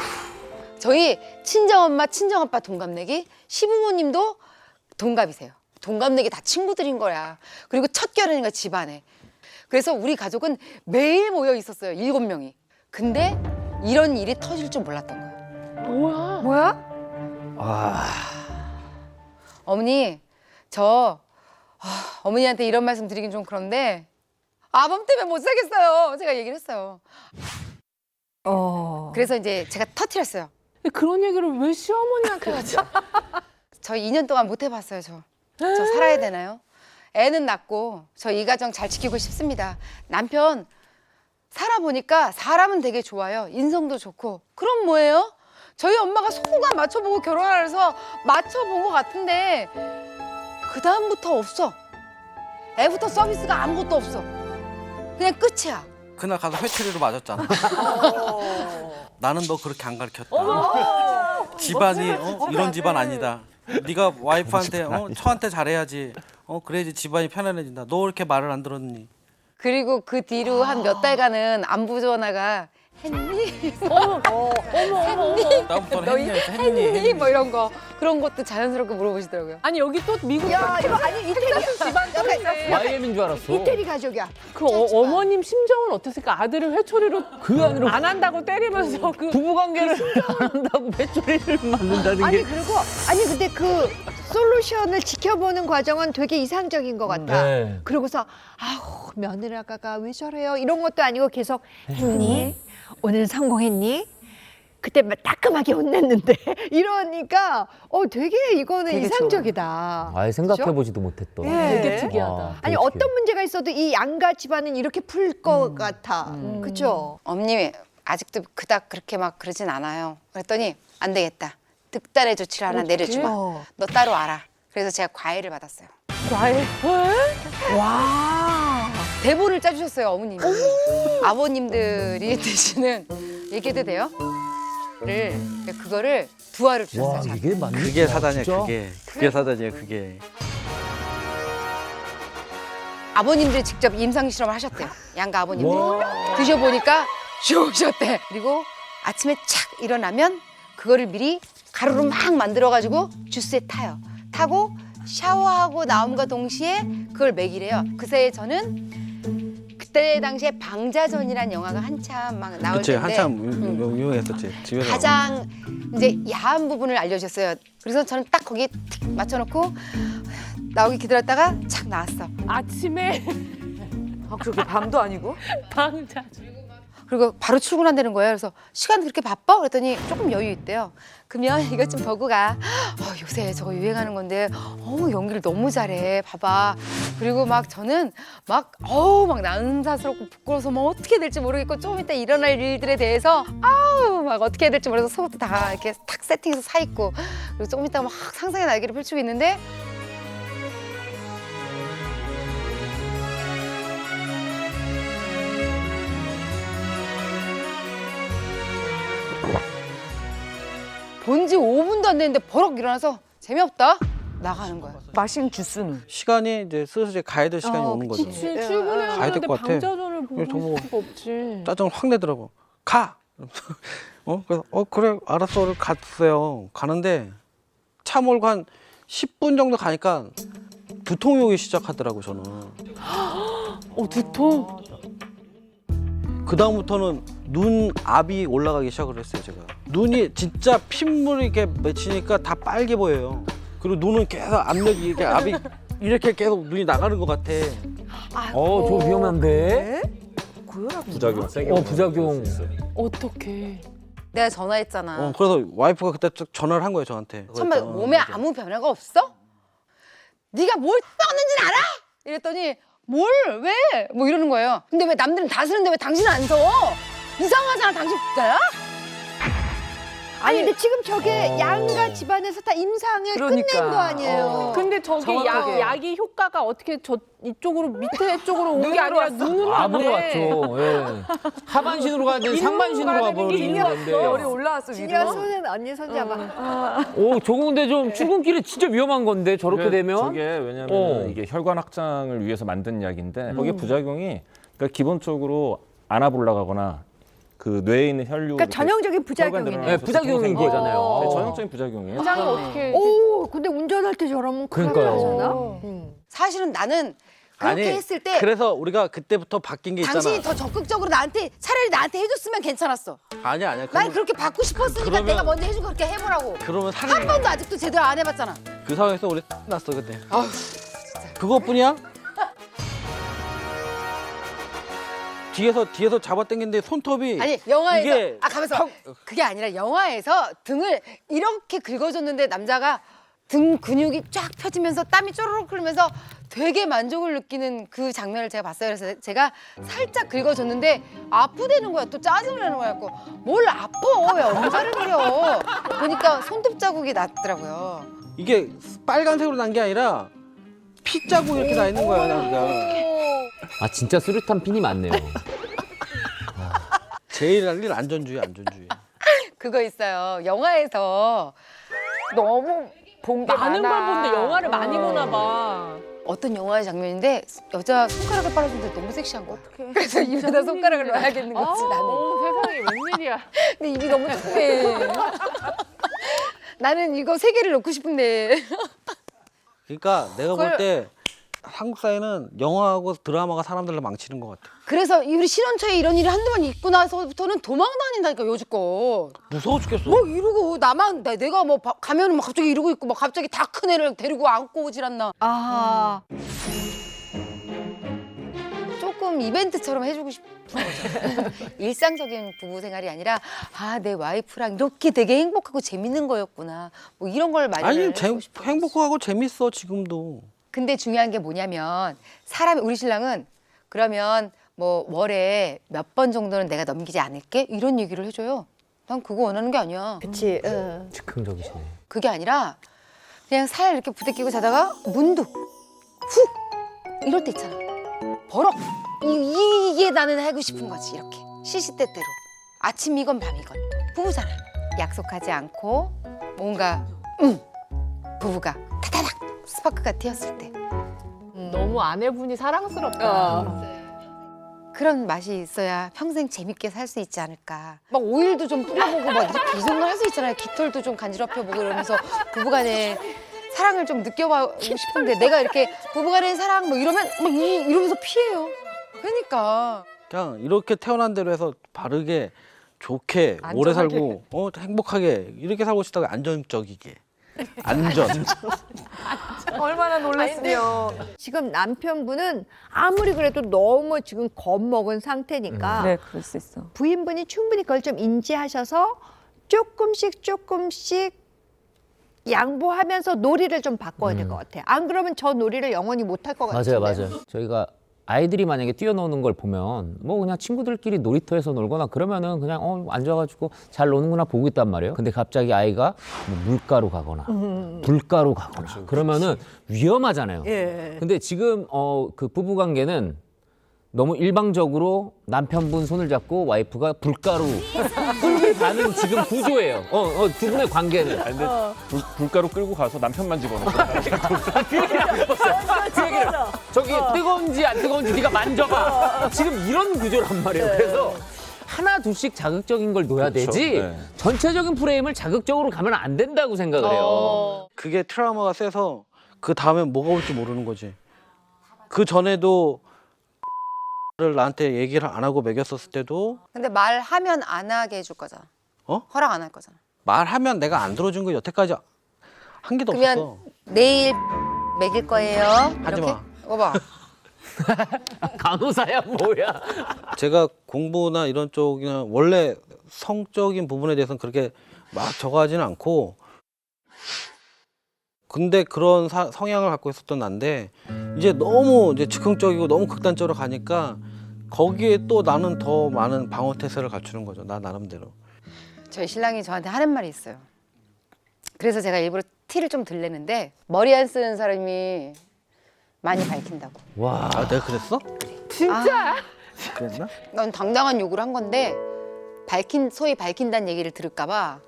저희 친정엄마, 친정아빠 동갑내기, 시부모님도 동갑이세요. 동갑내기 다 친구들인 거야. 그리고 첫 결혼인가 집안에. 그래서 우리 가족은 매일 모여 있었어요. 7명이. 근데 이런 일이 터질 줄 몰랐던 거예요. 뭐야? 어머니, 어머니한테 이런 말씀 드리긴 좀 그런데 아범 때문에 못 살겠어요. 제가 얘기를 했어요. 그래서 이제 제가 터뜨렸어요. 근데 그런 얘기를 왜 시어머니한테 하지? 저 2년 동안 못 해봤어요. 저 살아야 되나요? 애는 낳고 저 이 가정 잘 지키고 싶습니다. 남편 살아보니까 사람은 되게 좋아요. 인성도 좋고. 그럼 뭐예요? 저희 엄마가 소구가 맞춰보고 결혼하라 해서 맞춰본 것 같은데 그 다음부터 없어. 애부터 서비스가 아무것도 없어. 그냥 끝이야. 그날 가서 회초리로 맞았잖아. 나는 너 그렇게 안 가르쳤다. 집안이 이런 집안 아니다. 네가 와이프한테 처한테 잘해야지. 그래야지 집안이 편안해진다. 너 왜 이렇게 말을 안 들었니? 그리고 그 뒤로 한 몇 달간은 안부 전화가 했니? 했니? 다음부터는 너희 했니? 했니? 뭐 이런 거 그런 것도 자연스럽게 물어보시더라고요. 아니 여기 또 미국 야 이거 아니 이태리 집안 또 YM인 줄 알았어. 이태리 가족이야. 그 어머님 심정은 어땠을까? 아들을 회초리로 그 안으로 안 한다고 때리면서 그 부부관계를 안 한다고 회초리를 맞는다는 아니 게. 그리고 근데 그 솔루션을 지켜보는 과정은 되게 이상적인 것 같아. 네. 그러고서 며느라가 왜 저래요? 이런 것도 아니고 계속 했니? 오늘 성공했니? 그때 따끔하게 혼냈는데 이러니까 되게 이거는 되게 이상적이다. 아예 생각해보지도 못했던. 되게 특이하다. 아니 어떤 문제가 있어도 이 양가 집안은 이렇게 풀 것 같아. 그렇죠? 어머님이 아직도 그닥 그렇게 막 그러진 않아요. 그랬더니 안 되겠다. 득달의 조치를 하나 내려주마. 너 따로 알아. 그래서 제가 과외를 받았어요. 과외? 와. 대본을 짜주셨어요, 어머님이. 아버님들이 드시는, 얘기해도 돼요? 그거를 두 알을 주셨어요. 저한테. 그게 사단이야, 그게 사단이야, 그게. 아버님들이 직접 임상 실험을 하셨대요. 양가 아버님들이. 드셔보니까 좋으셨대. 그리고 아침에 착 일어나면 그거를 미리 가루로 막 만들어가지고 주스에 타요. 타고 샤워하고 나옴과 동시에 그걸 먹이래요. 그 사이에 저는 그때 당시에 방자전이라는 영화가 한참 막 나올 그치, 텐데 한참 유명했었지. 집에서. 가장 이제 야한 부분을 알려주셨어요. 그래서 저는 딱 거기에 틱 맞춰놓고 나오기 기다렸다가 착 나왔어. 아침에 아, 그렇게 밤도 아니고? 방자. 그리고 바로 출근한다는 거예요. 그래서 시간 그렇게 바빠? 그랬더니 조금 여유 있대요. 그러면 이것 좀 보고 가. 요새 저거 유행하는 건데 연기를 너무 잘해. 봐봐. 그리고 막 저는 막 난사스럽고 부끄러워서 뭐 어떻게 될지 모르겠고 좀 이따 일어날 일들에 대해서 막 어떻게 해야 될지 몰라서 속도 다 이렇게 탁 세팅해서 사 입고 그리고 조금 이따 막 상상의 날개를 펼치고 있는데 본지 5분도 안 됐는데 버럭 일어나서 재미없다 나가는 거야. 마신 주스는? 시간이 이제 슬슬 이제 가야 될 시간이 오는 거지. 그치, 출근해야 가야 될 되는데 것 같아. 방자전을 보고 저거 있을 수가 없지. 짜증을 확 내더라고. 가! 그래서 그래 알았어 갔어요. 가는데 차 몰고 한 10분 정도 가니까 두통이 오기 시작하더라고 저는. 두통? 그 다음부터는 눈압이 올라가기 시작을 했어요 제가. 눈이 진짜 핏물이 이렇게 맺히니까 다 빨개 보여요. 그리고 눈은 계속 압력이 이렇게 압이 이렇게 계속 눈이 나가는 것 같아. 저 위험한데? 고혈압 부작용 세게. 부작용. 어떡해. 내가 전화했잖아. 그래서 와이프가 그때 전화를 한 거예요 저한테. 정말 몸에 아무 변화가 없어? 네가 뭘 썼는지는 알아? 이랬더니 뭘? 왜? 뭐 이러는 거예요. 근데 왜 남들은 다 쓰는데 왜 당신은 안 써? 이상하잖아 당신 진짜야? 아니 근데 지금 저게 양가 집안에서 다 임상을 그러니까. 끝낸 거 아니에요. 근데 저게 정확하게. 약이 효과가 어떻게 이쪽으로 밑에 쪽으로 온 게 아니라 눈으로 암으로 왔네. 왔죠. 예. 하반신으로 가는데 상반신으로 가버리는 건데. 열이 올라왔어 진이가 위로. 손은 언니 손 잡아. 저거 근데 좀 출근길에 진짜 위험한 건데 저렇게 되면. 저게 왜냐면 이게 혈관 확장을 위해서 만든 약인데 거기에 부작용이 그러니까 기본적으로 안압 올라가거나 그 뇌에 있는 혈류 그러니까 전형적인 부작용이네. 네, 부작용인 거잖아요. 네, 전형적인 부작용이에요. 부작용 어떻게? 오, 근데 운전할 때 저러면 큰일 그러니까요. 나잖아. 사실은 나는 그렇게 아니, 했을 때 그래서 우리가 그때부터 바뀐 게 있잖아. 당신이 더 적극적으로 차라리 나한테 해줬으면 괜찮았어. 아니야. 난 그렇게 받고 싶었으니까 그러면- 내가 먼저 해주고 그렇게 해보라고. 그러면 한 사람이 번도 아직도 제대로 안 해봤잖아. 그 상황에서 우리 났어 그때. 아우, 그것뿐이야? 뒤에서 잡아당겼는데 손톱이 아니 영화에서 이게 가면서 그게 아니라 영화에서 등을 이렇게 긁어줬는데 남자가 등 근육이 쫙 펴지면서 땀이 쪼르륵 흐르면서 되게 만족을 느끼는 그 장면을 제가 봤어요. 그래서 제가 살짝 긁어줬는데 아프대는 거야. 또 짜증을 내는 거야. 뭘 아파? 왜 엄살을 부려? 그러니까 손톱 자국이 났더라고요. 이게 빨간색으로 난 게 아니라 피 자국 이렇게 나 있는 거야 그러니까. 진짜 수류탄 핀이 많네요. 제일 할 일 안전주의. 그거 있어요. 영화에서 너무 본 게 많은 걸 많아. 보는데 영화를 많이 보나 봐. 어떤 영화의 장면인데 여자 손가락을 빨아주는데 너무 섹시한 거야. 그래서 입에다 손가락을 넣어야겠는 거지 나는. 세상에 웬일이야. 근데 입이 너무 조그매. 나는 이거 3개를 넣고 싶은데. 그러니까 내가 그걸- 볼 때 한국 사회는 영화하고 드라마가 사람들을 망치는 것 같아. 그래서 우리 실혼처에 이런 일이 한두 번 있고 나서부터는 도망 다닌다니까 여지껏. 무서워 죽겠어. 뭐 이러고 나만 내가 뭐 가면은 막 갑자기 이러고 있고 막 갑자기 다 큰 애를 데리고 안고 오질 않나. 조금 이벤트처럼 해주고 싶은 거죠. 일상적인 부부 생활이 아니라 내 와이프랑 이렇게 되게 행복하고 재밌는 거였구나. 뭐 이런 걸 많이 아니 행복하고 재밌어 지금도. 근데 중요한 게 뭐냐면 우리 신랑은 그러면 뭐 월에 몇 번 정도는 내가 넘기지 않을게 이런 얘기를 해줘요. 난 그거 원하는 게 아니야. 그치. 즉흥적이시네. 그게 아니라 그냥 살 이렇게 부대끼고 자다가 문득 훅 이럴 때 있잖아. 버럭 이게 나는 하고 싶은 거지. 이렇게 시시때때로 아침이건 밤이건 부부잖아요. 약속하지 않고 뭔가 부부가 타다닥 스파크가 튀었을 때 너무 아내분이 사랑스럽다. 그런 맛이 있어야 평생 재밌게 살 수 있지 않을까. 막 오일도 좀 뿌려보고 막 이렇게 이 정도 할 수 있잖아요. 깃털도 좀 간지럽혀보고 이러면서 부부간의 사랑을 좀 느껴보고 싶은데 내가 이렇게 부부간의 사랑 뭐 이러면 막 이러면서 피해요. 그러니까 그냥 이렇게 태어난 대로 해서 바르게 좋게 오래 살고 행복하게 이렇게 살고 싶다고 안정적이게 안전. 얼마나 놀랐으면. 지금 남편분은 아무리 그래도 너무 지금 겁먹은 상태니까 네, 그럴 수 있어. 부인분이 충분히 그걸 좀 인지하셔서 조금씩 양보하면서 놀이를 좀 바꿔야 될 것 같아요. 안 그러면 저 놀이를 영원히 못 할 것 같아요. 맞아요. 저희가 아이들이 만약에 뛰어노는 걸 보면 뭐 그냥 친구들끼리 놀이터에서 놀거나 그러면은 그냥 앉아가지고 잘 노는구나 보고 있단 말이에요. 근데 갑자기 아이가 뭐 물가로 가거나 불가로 가거나 그러면은 위험하잖아요. 예. 근데 지금 그 부부 관계는 너무 일방적으로 남편분 손을 잡고 와이프가 불가로 끌고 가는 지금 구조예요. 두 분의 관계는. 아니, 근데 불가로 끌고 가서 남편만 집어넣고. 저기 뜨거운지 안 뜨거운지 네가 만져봐. 지금 이런 구조란 말이에요. 그래서 하나 둘씩 자극적인 걸 놓아야 그렇죠. 되지 네. 전체적인 프레임을 자극적으로 가면 안 된다고 생각을 해요. 그게 트라우마가 세서 그 다음에 뭐가 올지 모르는 거지. 그 전에도 를 나한테 얘기를 안 하고 먹였었을 때도 근데 말하면 안 하게 해줄 거잖아. 허락 안 할 거잖아. 말하면 내가 안 들어준 거 여태까지 한 개도 그러면 없었어. 내일 먹일 거예요. 하지 이렇게? 마. 이거 봐. 간호사야 뭐야. 제가 공부나 이런 쪽이나 원래 성적인 부분에 대해서는 그렇게 막 저거 하지는 않고 근데 그런 성향을 갖고 있었던 난데 이제 너무 이제 즉흥적이고 너무 극단적으로 가니까 거기에 또 나는 더 많은 방어 태세를 갖추는 거죠. 나 나름대로. 저희 신랑이 저한테 하는 말이 있어요. 그래서 제가 일부러 티를 좀 덜 내는데 머리 안 쓰는 사람이 많이 밝힌다고. 와. 아 내가 그랬어? 진짜? 그랬나? 넌 당당한 요구를 한 건데 소위 밝힌다는 얘기를 들을까 봐.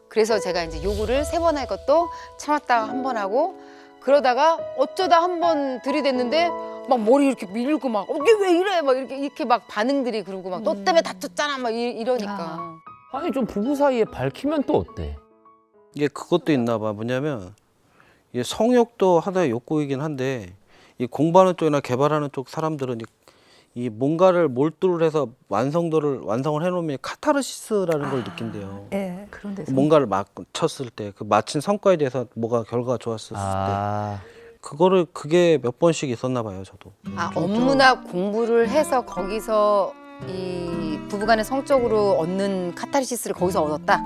그래서 제가 이제 요구를 3번 할 것도 참았다가 한 번 하고 그러다가 어쩌다 한 번 들이댔는데 막 머리 이렇게 밀고 막 이게 왜 이래 막 이렇게 막 반응들이 그러고 막 너 때문에 다쳤잖아 막 이러니까. 아니 좀 부부 사이에 밝히면 또 어때? 이게 그것도 있나 봐. 뭐냐면 이게 성욕도 하나의 욕구이긴 한데 이 공부하는 쪽이나 개발하는 쪽 사람들은 이 뭔가를 몰두를 해서 완성을 해놓으면 카타르시스라는 걸 느낀대요. 예. 그런 데서. 뭔가를 맞췄을 때 그 마친 성과에 대해서 뭐가 결과가 좋았을 때 그게 몇 번씩 있었나 봐요. 저도. 업무나 공부를 해서 거기서 이 부부간의 성적으로 얻는 카타르시스를 거기서 얻었다.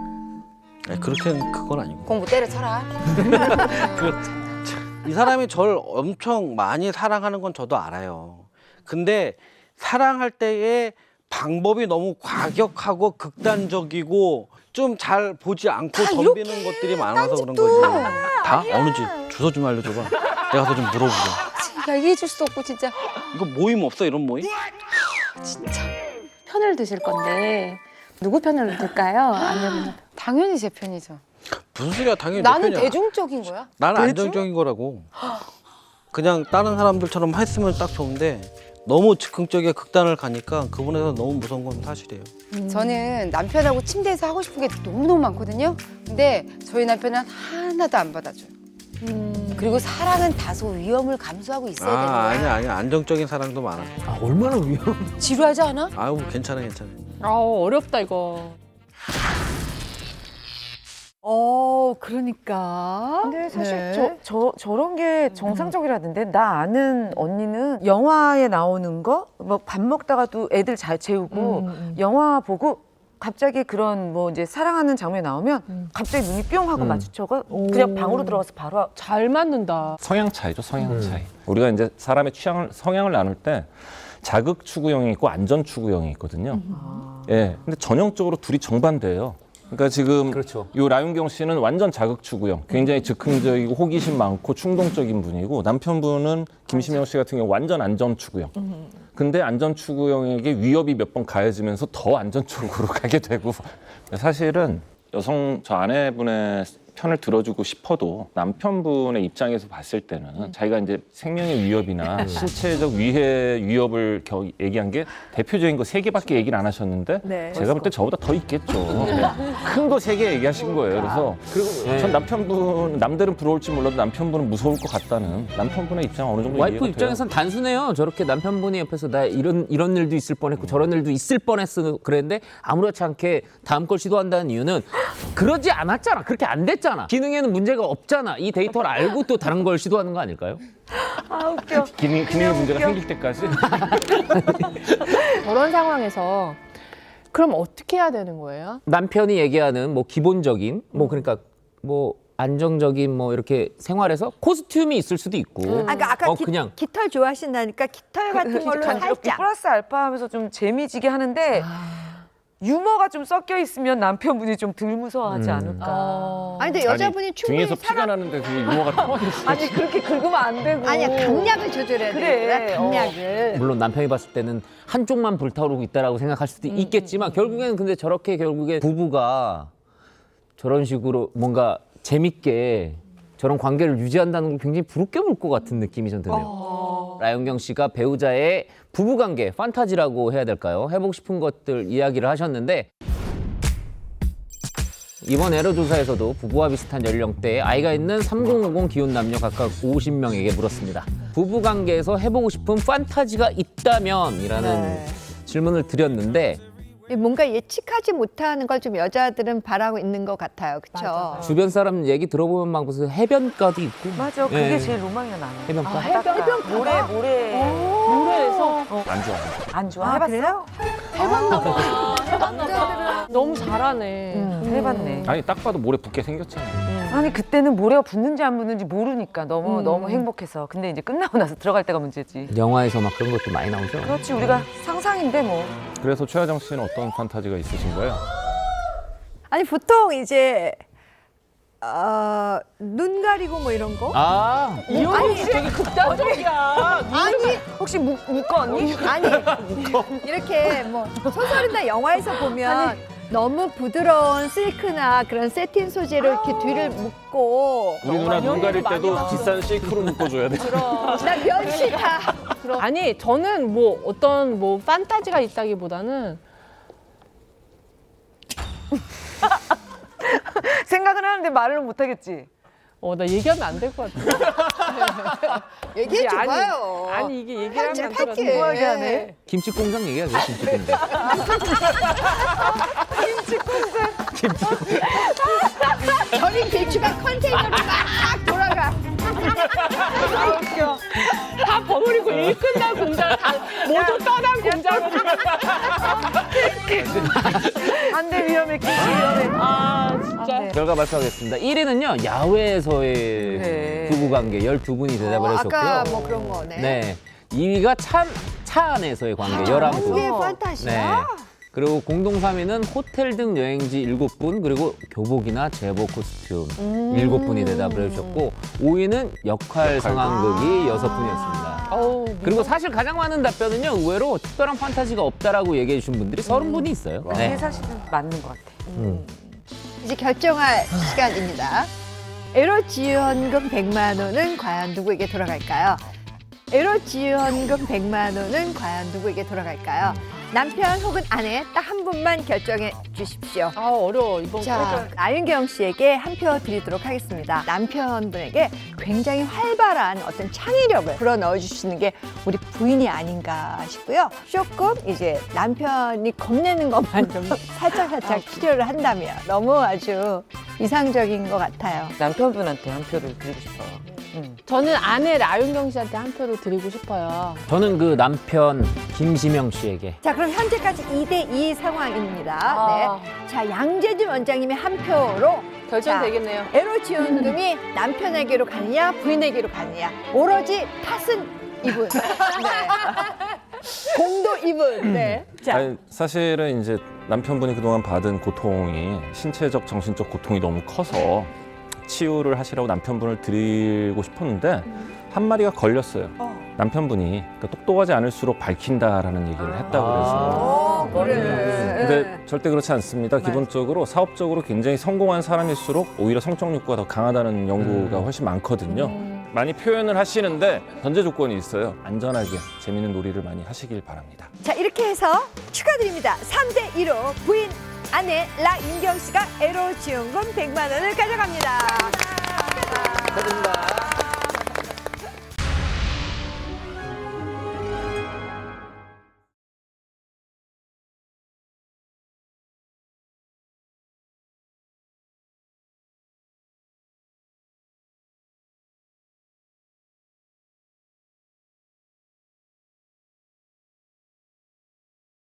아니, 그렇게는 그건 아니고. 공부 때려쳐라. 이 사람이 저를 엄청 많이 사랑하는 건 저도 알아요. 근데 사랑할 때의 방법이 너무 과격하고 극단적이고 좀 잘 보지 않고 덤비는 것들이 많아서 그런 거지. 다? 어느 집? 주소 좀 알려줘봐. 내가 가서 좀 물어보게. 얘기해 줄 수도 없고 진짜. 이거 모임 없어? 이런 모임? 진짜. 편을 드실 건데 누구 편을 들까요? 아니면 당연히 제 편이죠. 무슨 소리야? 당연히 나는 내 편이야. 대중적인 거야. 나는 안정적인 거라고. 그냥 다른 사람들처럼 했으면 딱 좋은데 너무 즉흥적이게 극단을 가니까 그분에서 너무 무서운 건 사실이에요. 저는 남편하고 침대에서 하고 싶은 게 너무너무 많거든요. 근데 저희 남편은 하나도 안 받아줘요. 그리고 사랑은 다소 위험을 감수하고 있어야 되는 거야. 아니야. 안정적인 사랑도 많아. 얼마나 위험? 지루하지 않아? 아유, 괜찮아. 어렵다 이거. 그러니까. 근데 사실 네. 저런 게 정상적이라던데 나 아는 언니는 영화에 나오는 거 뭐 밥 먹다가도 애들 잘 재우고 영화 보고 갑자기 그런 뭐 이제 사랑하는 장면이 나오면 갑자기 눈이 뿅 하고 마주쳐가 그냥 방으로 들어가서 바로 잘 맞는다. 성향 차이죠, 성향 차이. 우리가 이제 사람의 성향을 나눌 때 자극 추구형이 있고 안전 추구형이 있거든요. 예. 근데 전형적으로 둘이 정반대예요. 그러니까 지금 그렇죠. 요 라윤경 씨는 완전 자극추구형, 굉장히 즉흥적이고 호기심 많고 충동적인 분이고 남편분은 김시명 씨 같은 경우 완전 안전추구형. 근데 안전추구형에게 위협이 몇 번 가해지면서 더 안전쪽으로 가게 되고 사실은 여성 저 아내분의 편을 들어주고 싶어도 남편분의 입장에서 봤을 때는 자기가 이제 생명의 위협이나 신체적 위협을 얘기한 게 대표적인 거 3개밖에 얘기를 안 하셨는데 네. 제가 볼 때 저보다 더 있겠죠. 큰 거 3개 얘기하신 거예요. 그래서 전 남편분 남들은 부러울지 몰라도 남편분은 무서울 것 같다는 남편분의 입장 어느 정도 와이프 이해가 입장에선 단순해요. 저렇게 남편분이 옆에서 나 이런 일도 있을 뻔했고 저런 일도 있을 뻔했어 그랬는데 아무렇지 않게 다음 걸 시도한다는 이유는 그러지 않았잖아. 그렇게 안 됐잖아. 기능에는 문제가 없잖아. 이 데이터를 알고 또 다른 걸 시도하는 거 아닐까요? 아 웃겨. 기능에 문제가 생길 때까지. 저런 상황에서 그럼 어떻게 해야 되는 거예요? 남편이 얘기하는 뭐 기본적인 뭐 그러니까 뭐 안정적인 뭐 이렇게 생활에서 코스튬이 있을 수도 있고. 아까 그냥 깃털 좋아하신다니까 깃털 같은 걸로 살짝. 플러스 알파 하면서 좀 재미지게 하는데 유머가 좀 섞여 있으면 남편분이 좀 덜 무서워하지 않을까. 아니 근데 여자분이 충분히 등에서 피가 나는데 그게 유머가 통하게 있어요. 아니 그렇게 긁으면 안 되고. 아니야 강약을 조절해야 그래. 돼. 강약을. 물론 남편이 봤을 때는 한쪽만 불타오르고 있다라고 생각할 수도 있겠지만 결국에는 근데 저렇게 결국에 부부가 저런 식으로 뭔가 재밌게 저런 관계를 유지한다는 걸 굉장히 부럽게 볼 것 같은 느낌이 좀 드네요. 라윤경 씨가 배우자의 부부관계, 판타지라고 해야 될까요? 해보고 싶은 것들 이야기를 하셨는데 이번 에러 조사에서도 부부와 비슷한 연령대에 아이가 있는 3050 기혼 남녀 각각 50명에게 물었습니다. 부부관계에서 해보고 싶은 판타지가 있다면? 이라는 질문을 드렸는데 뭔가 예측하지 못하는 걸 좀 여자들은 바라고 있는 것 같아요. 그렇죠? 주변 사람 얘기 들어보면 막 무슨 해변가도 있고 맞아. 그게 예. 제일 로망이야 나는. 해변가? 해변가. 모래. 모래에서 안 좋아. 안 좋아. 해봤어요? 너무 잘하네. 해봤네. 아니 딱 봐도 모래 붓게 생겼잖아요. 아니 그때는 모래가 붙는지 안 붙는지 모르니까 너무 행복해서. 근데 이제 끝나고 나서 들어갈 때가 문제지. 영화에서 막 그런 것도 많이 나오죠. 그렇지 우리가 상상인데 뭐. 그래서 최하정 씨는 어떤 판타지가 있으신가요? 아니 보통 이제 눈 가리고 뭐 이런 거? 이혼이 되게 극단적이야. 아니 혹시 묶어 언니? 아니 이렇게 뭐 소설이나 영화에서 보면 너무 부드러운 실크나 그런 세틴 소재로 이렇게 뒤를 묶고 우리 누나 눈 가릴 때도 비싼 실크로 묶어줘야 돼. 나 면시 다 아니 저는 뭐 어떤 뭐 판타지가 있다기보다는 생각은 하는데 말을 못 하겠지. 나 얘기하면 안 될 것 같아. 얘기해 줘봐요. 아니 이게 얘기하면 안 될 것 같아. 궁금하게 하네. 김치 공장 얘기하죠. 김치 공장. 절인 배추가 컨테이너로 막 돌아가. 다 버무리고 일 끝난 공장 다 모두 떠난 공장으로. 안돼 위험해 김치 위험해. 진짜. 결과 발표하겠습니다. 1위는요. 야외에서의 그래. 부부관계 12분이 대답을 해줬고요. 아까 뭐 그런 거네. 네. 2위가 차 안에서의 관계 11분. 그게 판타지야? 그리고 공동 3위는 호텔 등 여행지 7분, 그리고 교복이나 제복 코스튬 7분이 대답을 해주셨고 5위는 역할 상황극이 6분이었습니다. 그리고 사실 가장 많은 답변은요. 의외로 특별한 판타지가 없다라고 얘기해 주신 분들이 30분이 있어요. 그게 사실은 맞는 것 같아. 이제 결정할 시간입니다. 에로 지원금 100만 원은 과연 누구에게 돌아갈까요? 에로 지원금 100만 원은 과연 누구에게 돌아갈까요? 남편 혹은 아내 딱 한 분만 결정해 주십시오. 어려워 이번 자, 라윤경 씨에게 한 표 드리도록 하겠습니다. 남편분에게 굉장히 활발한 어떤 창의력을 불어넣어 주시는 게 우리 부인이 아닌가 싶고요. 조금 이제 남편이 겁내는 것만 좀 살짝 치료를 한다면 너무 아주 이상적인 것 같아요. 남편분한테 한 표를 드리고 싶어요. 저는 아내 라윤경 씨한테 한 표를 드리고 싶어요. 저는 그 남편 김시명 씨에게. 자, 그럼 현재까지 2대2 상황입니다. 네. 자, 양재진 원장님의 한 표로 결정되겠네요. 에로 지원금이 남편에게로 가느냐 부인에게로 가느냐 오로지 탓은 이분. 네. 공도 이분. 네. 자, 아니, 사실은 이제 남편분이 그동안 받은 고통이 신체적, 정신적 고통이 너무 커서 치유를 하시라고 남편분을 드리고 싶었는데 한 마리가 걸렸어요. 남편분이 그러니까 똑똑하지 않을수록 밝힌다라는 얘기를 했다고 그래서. 근데 절대 그렇지 않습니다. 기본적으로 사업적으로 굉장히 성공한 사람일수록 오히려 성적 욕구가 더 강하다는 연구가 훨씬 많거든요. 많이 표현을 하시는데 전제 조건이 있어요. 안전하게 재밌는 놀이를 많이 하시길 바랍니다. 자, 이렇게 해서 축하드립니다. 3대 1호 부인 아내 라인경 씨가 애로지원금 100만 원을 가져갑니다. 축하드립니다.